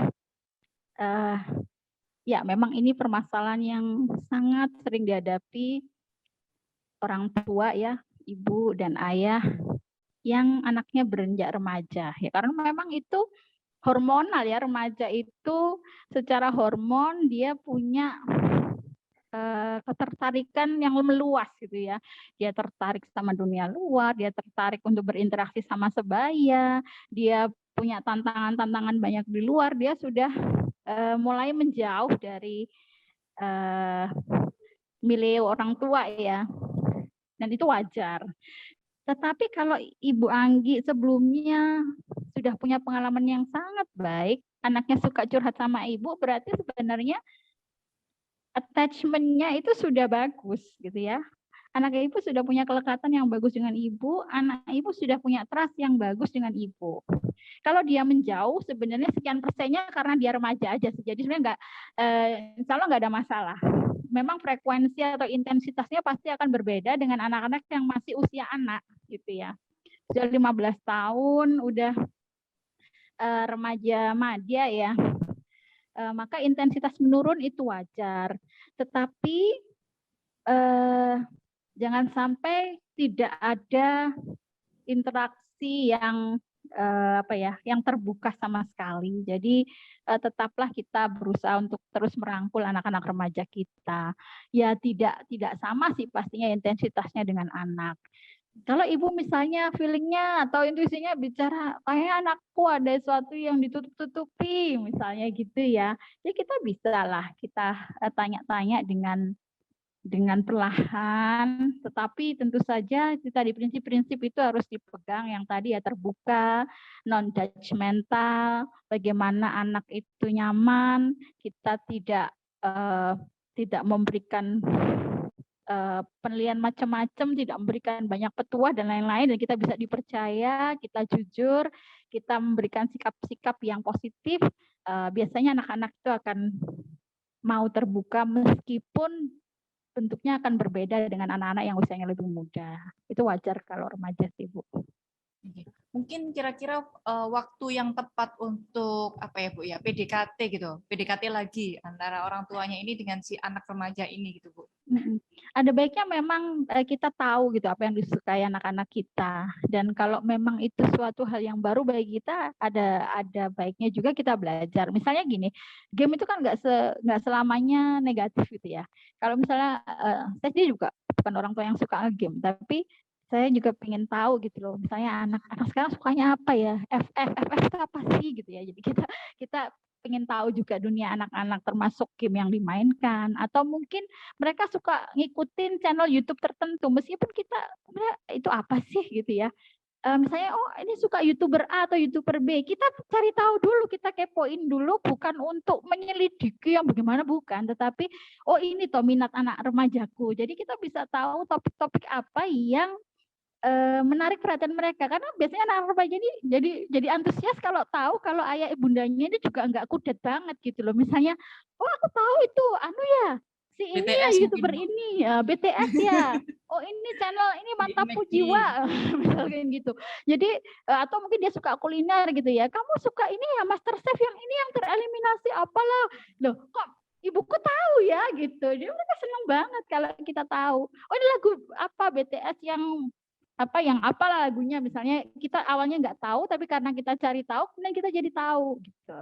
Ya, memang ini permasalahan yang sangat sering dihadapi orang tua ya, ibu dan ayah yang anaknya beranjak remaja ya, karena memang itu hormonal ya, remaja itu secara hormon dia punya ketertarikan yang meluas gitu ya, dia tertarik sama dunia luar, dia tertarik untuk berinteraksi sama sebaya, dia punya tantangan-tantangan banyak di luar, dia sudah mulai menjauh dari milik orang tua ya, dan itu wajar. Tetapi kalau Ibu Anggi sebelumnya sudah punya pengalaman yang sangat baik, anaknya suka curhat sama ibu, berarti sebenarnya attachment-nya itu sudah bagus gitu ya. Anak ibu sudah punya kelekatan yang bagus dengan ibu, anak ibu sudah punya trust yang bagus dengan ibu. Kalau dia menjauh, sebenarnya sekian persennya karena dia remaja aja sih. Jadi sebenarnya insya Allah nggak ada masalah. Memang frekuensi atau intensitasnya pasti akan berbeda dengan anak-anak yang masih usia anak gitu ya. Sudah 15 tahun, udah remaja madya ya. Maka intensitas menurun itu wajar. Tetapi jangan sampai tidak ada interaksi yang yang terbuka sama sekali. Jadi tetaplah kita berusaha untuk terus merangkul anak-anak remaja kita. Ya tidak sama sih pastinya intensitasnya dengan anak. Kalau ibu misalnya feelingnya atau intuisinya bicara kayak anakku ada sesuatu yang ditutup-tutupi misalnya gitu ya, ya kita bisa lah kita tanya-tanya dengan perlahan, tetapi tentu saja kita di prinsip-prinsip itu harus dipegang yang tadi ya, terbuka, non-judgmental, bagaimana anak itu nyaman, kita tidak memberikan penilaian macam-macam, tidak memberikan banyak petuah dan lain-lain, dan kita bisa dipercaya, kita jujur, kita memberikan sikap-sikap yang positif, biasanya anak-anak itu akan mau terbuka meskipun bentuknya akan berbeda dengan anak-anak yang usianya lebih muda. Itu wajar kalau remaja sih, Bu. Mungkin kira-kira waktu yang tepat untuk apa ya, Bu ya, PDKT gitu. PDKT lagi antara orang tuanya ini dengan si anak remaja ini gitu, Bu. Ada baiknya memang kita tahu gitu apa yang disukai anak-anak kita, dan kalau memang itu suatu hal yang baru bagi kita, ada baiknya juga kita belajar. Misalnya gini, game itu kan nggak selamanya negatif gitu ya. Kalau misalnya saya sendiri juga bukan orang tua yang suka game, tapi saya juga pengen tahu gitu loh. Misalnya anak-anak sekarang sukanya apa ya? FF itu apa sih gitu ya. Jadi kita pengen tahu juga dunia anak-anak termasuk game yang dimainkan, atau mungkin mereka suka ngikutin channel YouTube tertentu meskipun kita sebenarnya itu apa sih gitu ya. Misalnya oh ini suka YouTuber A atau YouTuber B, kita cari tahu dulu, kita kepoin dulu, bukan untuk menyelidiki yang bagaimana, bukan, tetapi oh ini toh minat anak remajaku. Jadi kita bisa tahu topik-topik apa yang menarik perhatian mereka, karena biasanya anak remaja ini jadi antusias kalau tahu kalau ayah ibundanya ini juga nggak kudet banget gitu loh. Misalnya, oh aku tahu itu anu ya, si ini ya BTS YouTuber mungkin, Bu. ini ya, BTS ya. Oh ini channel ini Mantapku McD. Jiwa misalnya gitu. Jadi atau mungkin dia suka kuliner gitu ya. Kamu suka ini ya MasterChef yang ini yang tereliminasi apalah. Loh, kok ibuku tahu ya gitu. Jadi mereka senang banget kalau kita tahu. Oh ini lagu apa BTS yang apalah lagunya, misalnya kita awalnya nggak tahu tapi karena kita cari tahu kemudian kita jadi tahu gitu.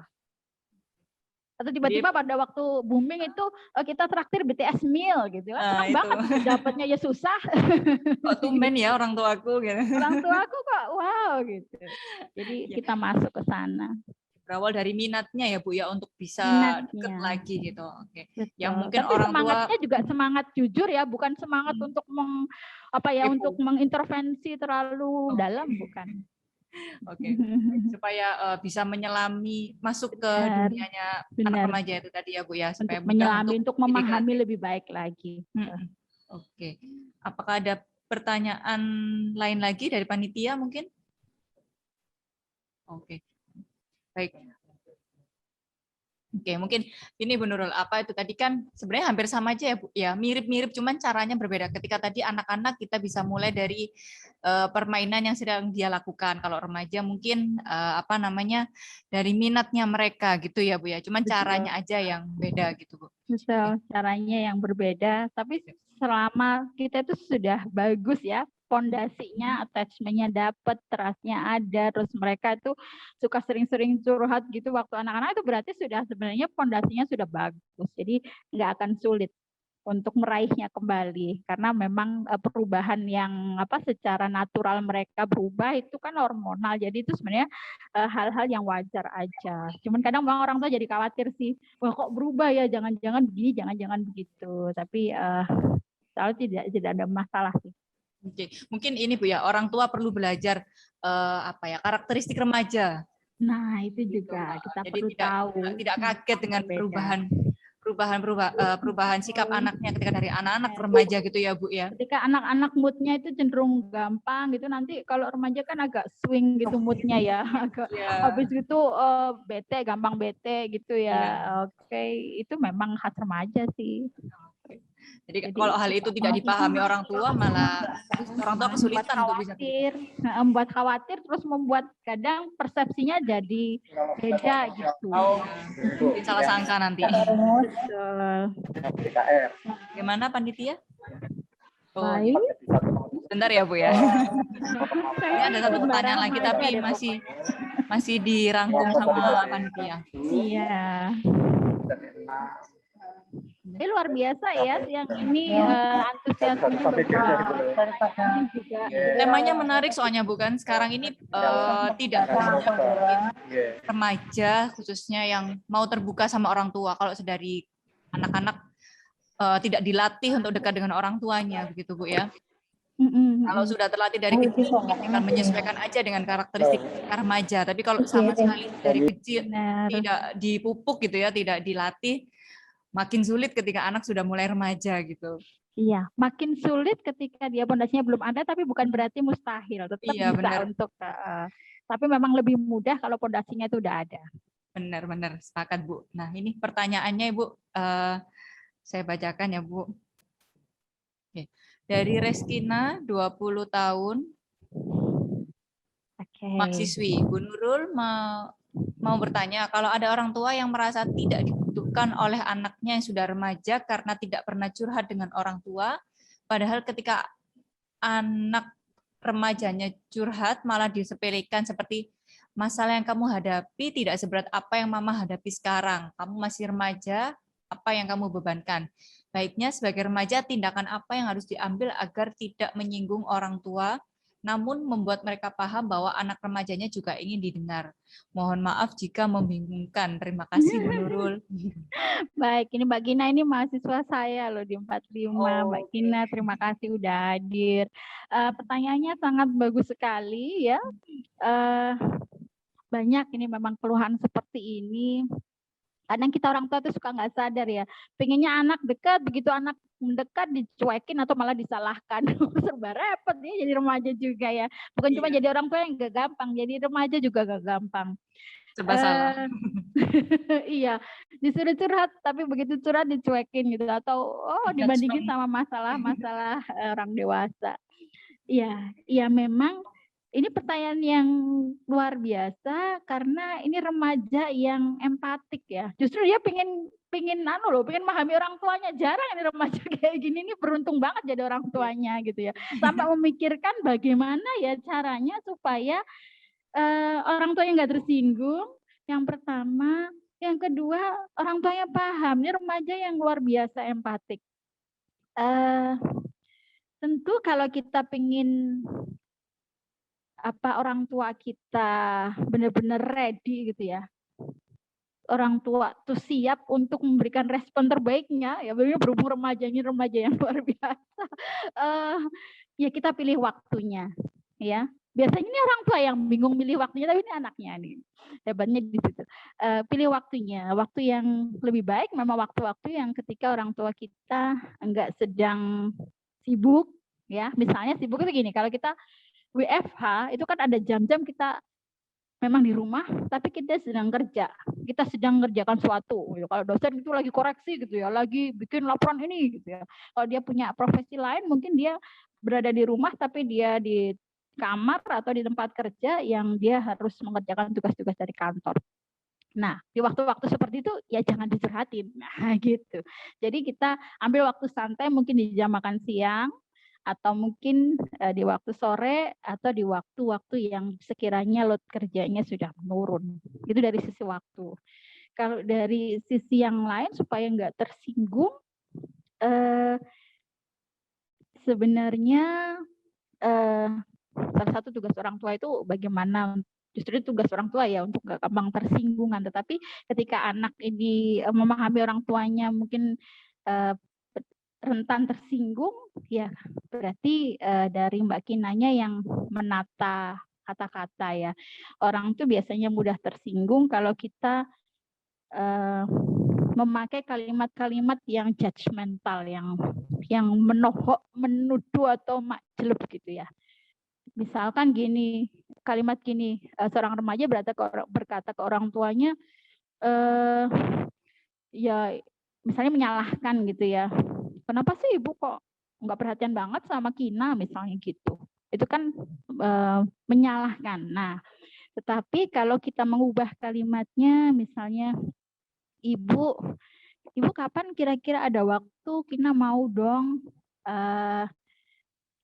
Atau tiba-tiba pada waktu booming itu kita traktir BTS meal gitu kan, senang itu. banget, dapatnya ya susah. Kok tumben ya orang tuaku gitu. Orang tuaku kok wow gitu. Jadi kita masuk ke sana. Berawal dari minatnya ya Bu ya, untuk bisa deket Minatnya. lagi gitu. Oke. Betul. Yang mungkin Tapi orang tua semangatnya juga semangat jujur ya, bukan semangat untuk untuk mengintervensi terlalu dalam, bukan. Oke. Supaya bisa menyelami, masuk ke dunianya anak Benar. remaja itu tadi ya Bu ya, supaya Untuk menyelami, untuk memahami pendidikan. lebih baik lagi. Oke. Apakah ada pertanyaan lain lagi dari panitia mungkin? Oke. Baik. Oke, mungkin ini Bu Nurul, apa itu tadi kan sebenarnya hampir sama aja ya Bu, ya mirip-mirip, cuman caranya berbeda. Ketika tadi anak-anak kita bisa mulai dari permainan yang sedang dia lakukan. Kalau remaja mungkin dari minatnya mereka gitu ya Bu ya. Cuman caranya aja yang beda gitu Bu. Betul, caranya yang berbeda. Tapi selama kita itu sudah bagus ya, fondasinya, attachment-nya dapat, trust-nya ada, terus mereka itu suka sering-sering curhat gitu waktu anak-anak, itu berarti sudah sebenarnya fondasinya sudah bagus. Jadi nggak akan sulit untuk meraihnya kembali, karena memang perubahan yang secara natural mereka berubah itu kan hormonal. Jadi itu sebenarnya hal-hal yang wajar aja. Cuman kadang memang orang tua jadi khawatir sih, wah kok berubah ya, jangan-jangan begini, jangan-jangan begitu. Tapi selalu tidak ada masalah sih. Oke, mungkin ini Bu ya, orang tua perlu belajar karakteristik remaja. Nah, itu juga kita Jadi perlu tahu. tidak kaget dengan Berbeda. perubahan sikap anaknya ketika dari anak-anak ke remaja gitu ya Bu ya. Ketika anak-anak moodnya itu cenderung gampang gitu, nanti kalau remaja kan agak swing gitu moodnya ya, agak habis itu bete, gampang bete gitu ya. Oke, itu memang khas remaja sih. Jadi kalau hal itu tidak dipahami orang tua, malah orang tua kesulitan untuk bisa membuat khawatir, terus membuat kadang persepsinya jadi beda gitu. Salah sangka nanti. Betul. Gimana panitia? Baik. Bentar ya Bu ya. Ini ada satu pertanyaan lagi tapi masih dirangkum sama panitia. Iya. Ini luar biasa ya, yang ini antusiasmenya juga. Temanya menarik soalnya bukan sekarang ini tidak remaja khususnya yang mau terbuka sama orang tua. Kalau dari anak-anak tidak dilatih untuk dekat dengan orang tuanya, begitu Bu ya. Kalau sudah terlatih dari kecil, tinggal menyesuaikan aja dengan karakteristik remaja. Tapi kalau sama sekali dari kecil tidak dipupuk gitu ya, tidak dilatih, makin sulit ketika anak sudah mulai remaja gitu. Iya, makin sulit ketika dia pondasinya belum ada, tapi bukan berarti mustahil. Tetap bisa benar. Tapi memang lebih mudah kalau pondasinya itu udah ada. Benar-benar sepakat Bu. Nah ini pertanyaannya Ibu, saya bacakan ya Bu. Oke. Dari Reskina, 20 tahun, mahasiswi. Bu Nurul mau bertanya, kalau ada orang tua yang merasa tidak dibutuhkan oleh anaknya yang sudah remaja karena tidak pernah curhat dengan orang tua, padahal ketika anak remajanya curhat malah disepelekan seperti masalah yang kamu hadapi tidak seberat apa yang mama hadapi sekarang. Kamu masih remaja, apa yang kamu bebankan? Baiknya sebagai remaja, tindakan apa yang harus diambil agar tidak menyinggung orang tua namun membuat mereka paham bahwa anak remajanya juga ingin didengar. Mohon maaf jika membingungkan. Terima kasih, Bu Nurul. Baik, ini Mbak Gina ini mahasiswa saya loh di 45. Mbak Oke. Gina, terima kasih udah hadir. Pertanyaannya sangat bagus sekali ya. Banyak ini memang keluhan seperti ini. Kadang kita orang tua tuh suka nggak sadar ya. Pengennya anak dekat, begitu anak mendekat dicuekin atau malah disalahkan. Serba repot ya jadi remaja juga ya. Bukan cuma jadi orang tua yang gak gampang, jadi remaja juga gak gampang. Serba salah. Iya, disuruh curhat tapi begitu curhat dicuekin gitu atau dibandingin sama masalah-masalah orang dewasa. Iya memang ini pertanyaan yang luar biasa karena ini remaja yang empatik ya. Justru dia pengen memahami orang tuanya. Jarang ini remaja kayak gini, ini beruntung banget jadi orang tuanya gitu ya. Sampai memikirkan bagaimana ya caranya supaya orang tuanya nggak tersinggung. Yang pertama, yang kedua orang tuanya paham. Ini remaja yang luar biasa empatik. Tentu kalau kita pengen orang tua kita benar-benar ready gitu ya. Orang tua tuh siap untuk memberikan respon terbaiknya ya, berhubung remaja yang luar biasa. Ya kita pilih waktunya ya. Biasanya ini orang tua yang bingung milih waktunya, tapi ini anaknya nih. Hebatnya di situ. Pilih waktunya, waktu yang lebih baik memang waktu-waktu yang ketika orang tua kita enggak sedang sibuk ya. Misalnya sibuk itu gini, kalau kita WFH itu kan ada jam-jam kita memang di rumah, tapi kita sedang kerja, kita sedang mengerjakan suatu. Kalau dosen itu lagi koreksi gitu ya, lagi bikin laporan ini gitu ya. Kalau dia punya profesi lain, mungkin dia berada di rumah, tapi dia di kamar atau di tempat kerja yang dia harus mengerjakan tugas-tugas dari kantor. Nah, di waktu-waktu seperti itu ya jangan dicurhatin. Nah, gitu. Jadi kita ambil waktu santai mungkin di jam makan siang, atau mungkin di waktu sore atau di waktu-waktu yang sekiranya load kerjanya sudah menurun. Itu dari sisi waktu. Kalau dari sisi yang lain supaya nggak tersinggung, sebenarnya salah satu tugas orang tua itu bagaimana, justru tugas orang tua ya untuk nggak gampang tersinggungan. Tetapi ketika anak ini memahami orang tuanya mungkin rentan tersinggung, ya berarti dari Mbak Kinanya yang menata kata-kata ya. Orang itu biasanya mudah tersinggung kalau kita memakai kalimat-kalimat yang judgmental, yang menohok, menuduh atau makjelub gitu ya. Misalkan gini, kalimat gini, seorang remaja berkata ke orang tuanya, ya misalnya menyalahkan gitu ya. Kenapa sih ibu kok nggak perhatian banget sama Kina misalnya gitu. Itu kan menyalahkan. Nah, tetapi kalau kita mengubah kalimatnya misalnya, ibu kapan kira-kira ada waktu Kina mau dong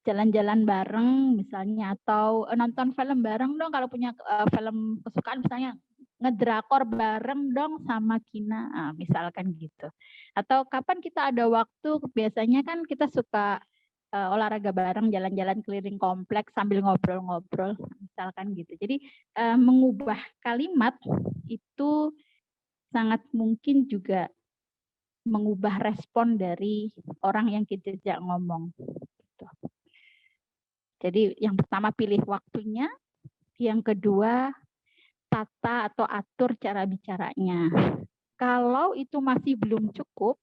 jalan-jalan bareng misalnya, atau nonton film bareng dong kalau punya film kesukaan misalnya, ngedrakor bareng dong sama Kina, misalkan gitu. Atau kapan kita ada waktu, biasanya kan kita suka olahraga bareng, jalan-jalan keliling kompleks sambil ngobrol-ngobrol, misalkan gitu. Jadi mengubah kalimat itu sangat mungkin juga mengubah respon dari orang yang kita ajak ngomong. Gitu. Jadi yang pertama pilih waktunya, yang kedua tata atau atur cara bicaranya. Kalau itu masih belum cukup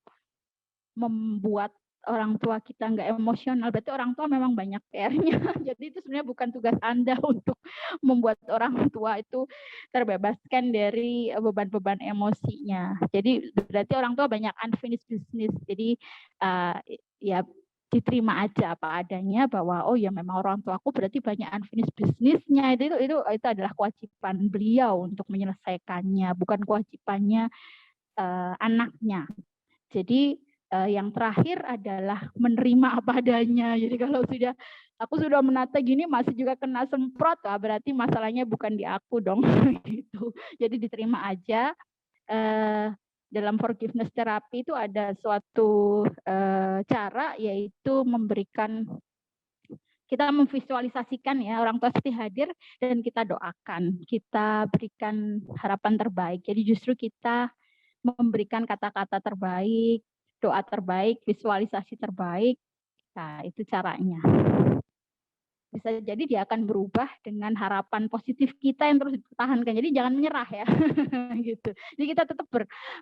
membuat orang tua kita nggak emosional, berarti orang tua memang banyak PR-nya. Jadi itu sebenarnya bukan tugas Anda untuk membuat orang tua itu terbebaskan dari beban-beban emosinya. Jadi berarti orang tua banyak unfinished business. Jadi ya diterima aja apa adanya, bahwa oh ya memang orang tua aku berarti banyak unfinished business-nya. Itu adalah kewajiban beliau untuk menyelesaikannya, bukan kewajibannya anaknya. Jadi yang terakhir adalah menerima apa adanya. Jadi kalau aku sudah menata gini masih juga kena semprot, berarti masalahnya bukan di aku dong. Gitu. Jadi diterima aja. Dalam forgiveness terapi itu ada suatu cara, yaitu memberikan kita memvisualisasikan ya orang tua seperti hadir dan kita doakan, kita berikan harapan terbaik. Jadi justru kita memberikan kata-kata terbaik, doa terbaik, visualisasi terbaik. Nah, itu caranya. Bisa jadi dia akan berubah dengan harapan positif kita yang terus dipertahankan. Jadi jangan menyerah ya. Gitu. Jadi kita tetap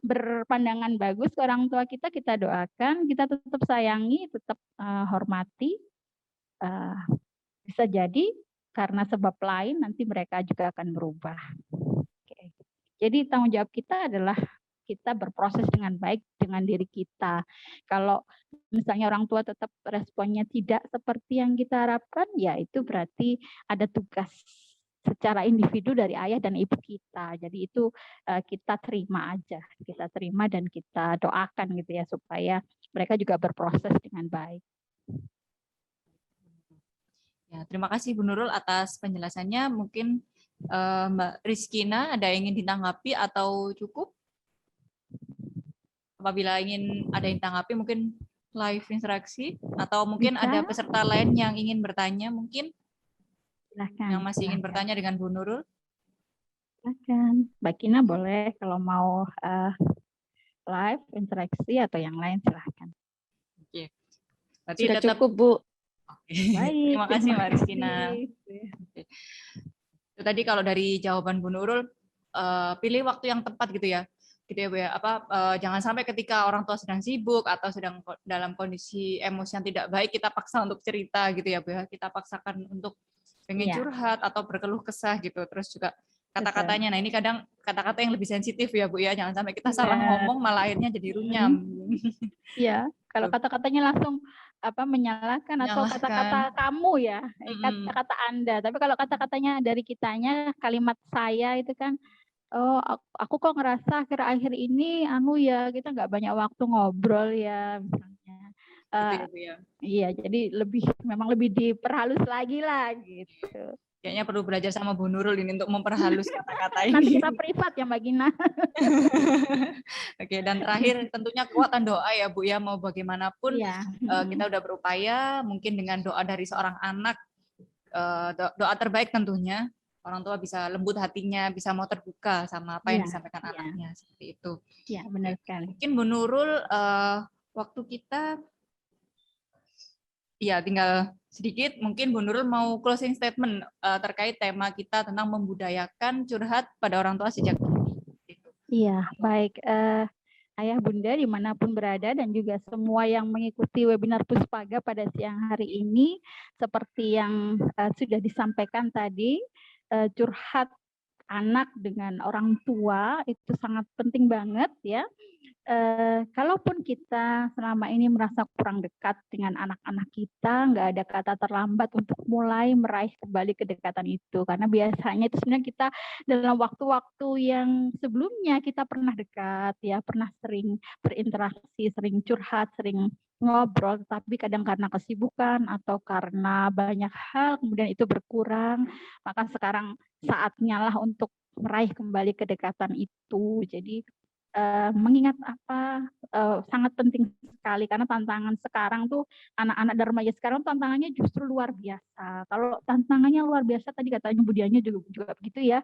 berpandangan bagus ke orang tua kita doakan, kita tetap sayangi, tetap hormati. Bisa jadi karena sebab lain nanti mereka juga akan berubah. Oke. Jadi tanggung jawab kita adalah kita berproses dengan baik dengan diri kita. Kalau misalnya orang tua tetap responnya tidak seperti yang kita harapkan, ya itu berarti ada tugas secara individu dari ayah dan ibu kita. Jadi itu kita terima aja, kita terima dan kita doakan gitu ya supaya mereka juga berproses dengan baik. Ya, terima kasih Bu Nurul atas penjelasannya. Mungkin Mbak Rizkina ada yang ingin ditanggapi atau cukup? Apabila ingin ada yang ditanggapi, mungkin live interaksi atau mungkin Bisa. ada peserta lain yang ingin bertanya, mungkin Silahkan, yang masih ingin bertanya dengan Bu Nurul. Silahkan. Mbak Kina boleh kalau mau live interaksi atau yang lain silahkan. Oke. Berarti Sudah tetap cukup, Bu. Baik, terima kasih Mbak Rizkina. Itu tadi kalau dari jawaban Bu Nurul, pilih waktu yang tepat gitu ya Bu ya. Jangan sampai ketika orang tua sedang sibuk atau sedang dalam kondisi emosi yang tidak baik kita paksa untuk cerita gitu ya Bu ya. Kita paksakan untuk pengen curhat atau berkeluh kesah gitu. Terus juga kata-katanya. Nah, ini kadang kata-kata yang lebih sensitif ya Bu ya. Jangan sampai kita salah ngomong malah akhirnya jadi runyam. Iya, kalau kata-katanya langsung menyalahkan atau kata-kata kamu ya, kata-kata Anda. Tapi kalau kata-katanya dari kitanya, kalimat saya itu kan, oh aku kok ngerasa akhir-akhir ini kita nggak banyak waktu ngobrol ya misalnya. Iya, jadi memang lebih diperhalus lagi lah gitu. Kayaknya perlu belajar sama Bu Nurul ini untuk memperhalus kata-kata ini. Nanti kita privat ya Mbak Gina. Oke, dan terakhir tentunya kekuatan doa ya Bu ya, mau bagaimanapun kita udah berupaya, mungkin dengan doa dari seorang anak, doa terbaik tentunya, orang tua bisa lembut hatinya, bisa mau terbuka sama apa yang disampaikan anaknya, seperti itu. Iya, benar sekali. Mungkin Bu Nurul, waktu kita, ya tinggal sedikit, mungkin Bu Nurul mau closing statement terkait tema kita tentang membudayakan curhat pada orang tua sejak dini. Iya, baik. Ayah Bunda dimanapun berada dan juga semua yang mengikuti webinar Puspaga pada siang hari ini, seperti yang sudah disampaikan tadi, curhat anak dengan orang tua itu sangat penting banget ya. Kalaupun kita selama ini merasa kurang dekat dengan anak-anak kita, nggak ada kata terlambat untuk mulai meraih kembali kedekatan itu. Karena biasanya itu sebenarnya kita dalam waktu-waktu yang sebelumnya kita pernah dekat, ya pernah sering berinteraksi, sering curhat, sering ngobrol, tapi kadang karena kesibukan atau karena banyak hal kemudian itu berkurang, maka sekarang saatnya lah untuk meraih kembali kedekatan itu. Jadi mengingat sangat penting sekali karena tantangan sekarang tuh anak-anak dan remaja sekarang tantangannya justru luar biasa. Kalau tantangannya luar biasa tadi katanya Budianya juga begitu ya.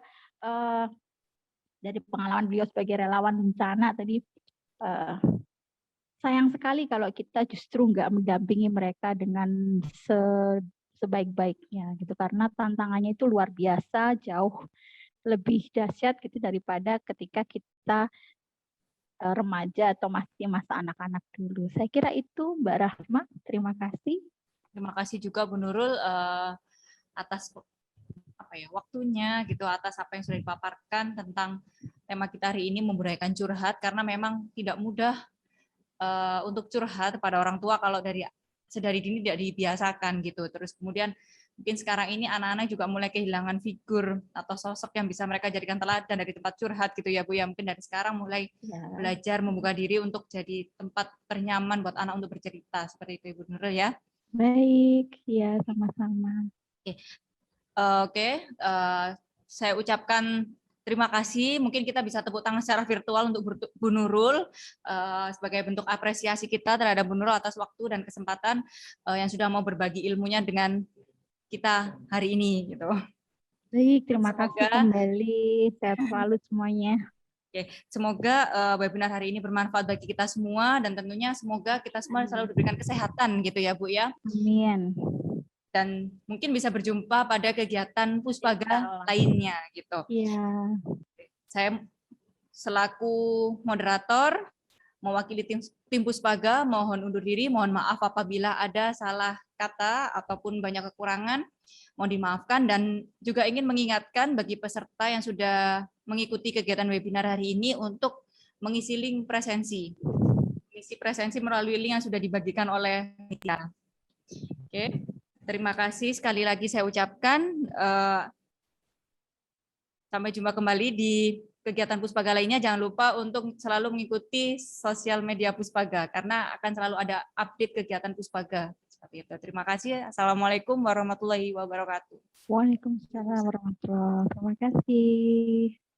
Dari pengalaman beliau sebagai relawan bencana tadi, sayang sekali kalau kita justru nggak mendampingi mereka dengan sebaik-baiknya gitu karena tantangannya itu luar biasa, jauh lebih dahsyat gitu daripada ketika kita remaja atau masih masa anak-anak dulu. Saya kira itu Mbak Rahma. Terima kasih. Terima kasih juga Bu Nurul atas waktunya gitu, atas apa yang sudah dipaparkan tentang tema kita hari ini, membudayakan curhat, karena memang tidak mudah untuk curhat pada orang tua kalau sedari dini tidak dibiasakan gitu. Terus kemudian mungkin sekarang ini anak-anak juga mulai kehilangan figur atau sosok yang bisa mereka jadikan teladan dari tempat curhat gitu ya Bu ya. Mungkin dari sekarang mulai belajar membuka diri untuk jadi tempat ternyaman buat anak untuk bercerita, seperti itu Ibu Nurul ya. Baik, ya sama-sama. Oke. Saya ucapkan terima kasih. Mungkin kita bisa tepuk tangan secara virtual untuk Bu Nurul sebagai bentuk apresiasi kita terhadap Bu Nurul atas waktu dan kesempatan yang sudah mau berbagi ilmunya dengan kita hari ini gitu. Baik, terima kasih Semoga- kembali. Sehat selalu semuanya. Oke, semoga webinar hari ini bermanfaat bagi kita semua dan tentunya semoga kita semua selalu diberikan kesehatan gitu ya Bu ya. Amin. Dan mungkin bisa berjumpa pada kegiatan Puspaga Insyaallah. lainnya gitu. Iya. Saya selaku moderator mewakili tim Puspaga mohon undur diri, mohon maaf apabila ada salah kata ataupun banyak kekurangan, mohon dimaafkan, dan juga ingin mengingatkan bagi peserta yang sudah mengikuti kegiatan webinar hari ini untuk mengisi link presensi. Mengisi presensi melalui link yang sudah dibagikan oleh kita. Oke, terima kasih sekali lagi saya ucapkan. Sampai jumpa kembali di kegiatan Puspaga lainnya. Jangan lupa untuk selalu mengikuti sosial media Puspaga karena akan selalu ada update kegiatan Puspaga. Seperti itu. Terima kasih. Assalamualaikum warahmatullahi wabarakatuh. Waalaikumsalam warahmatullahi wabarakatuh. Terima kasih.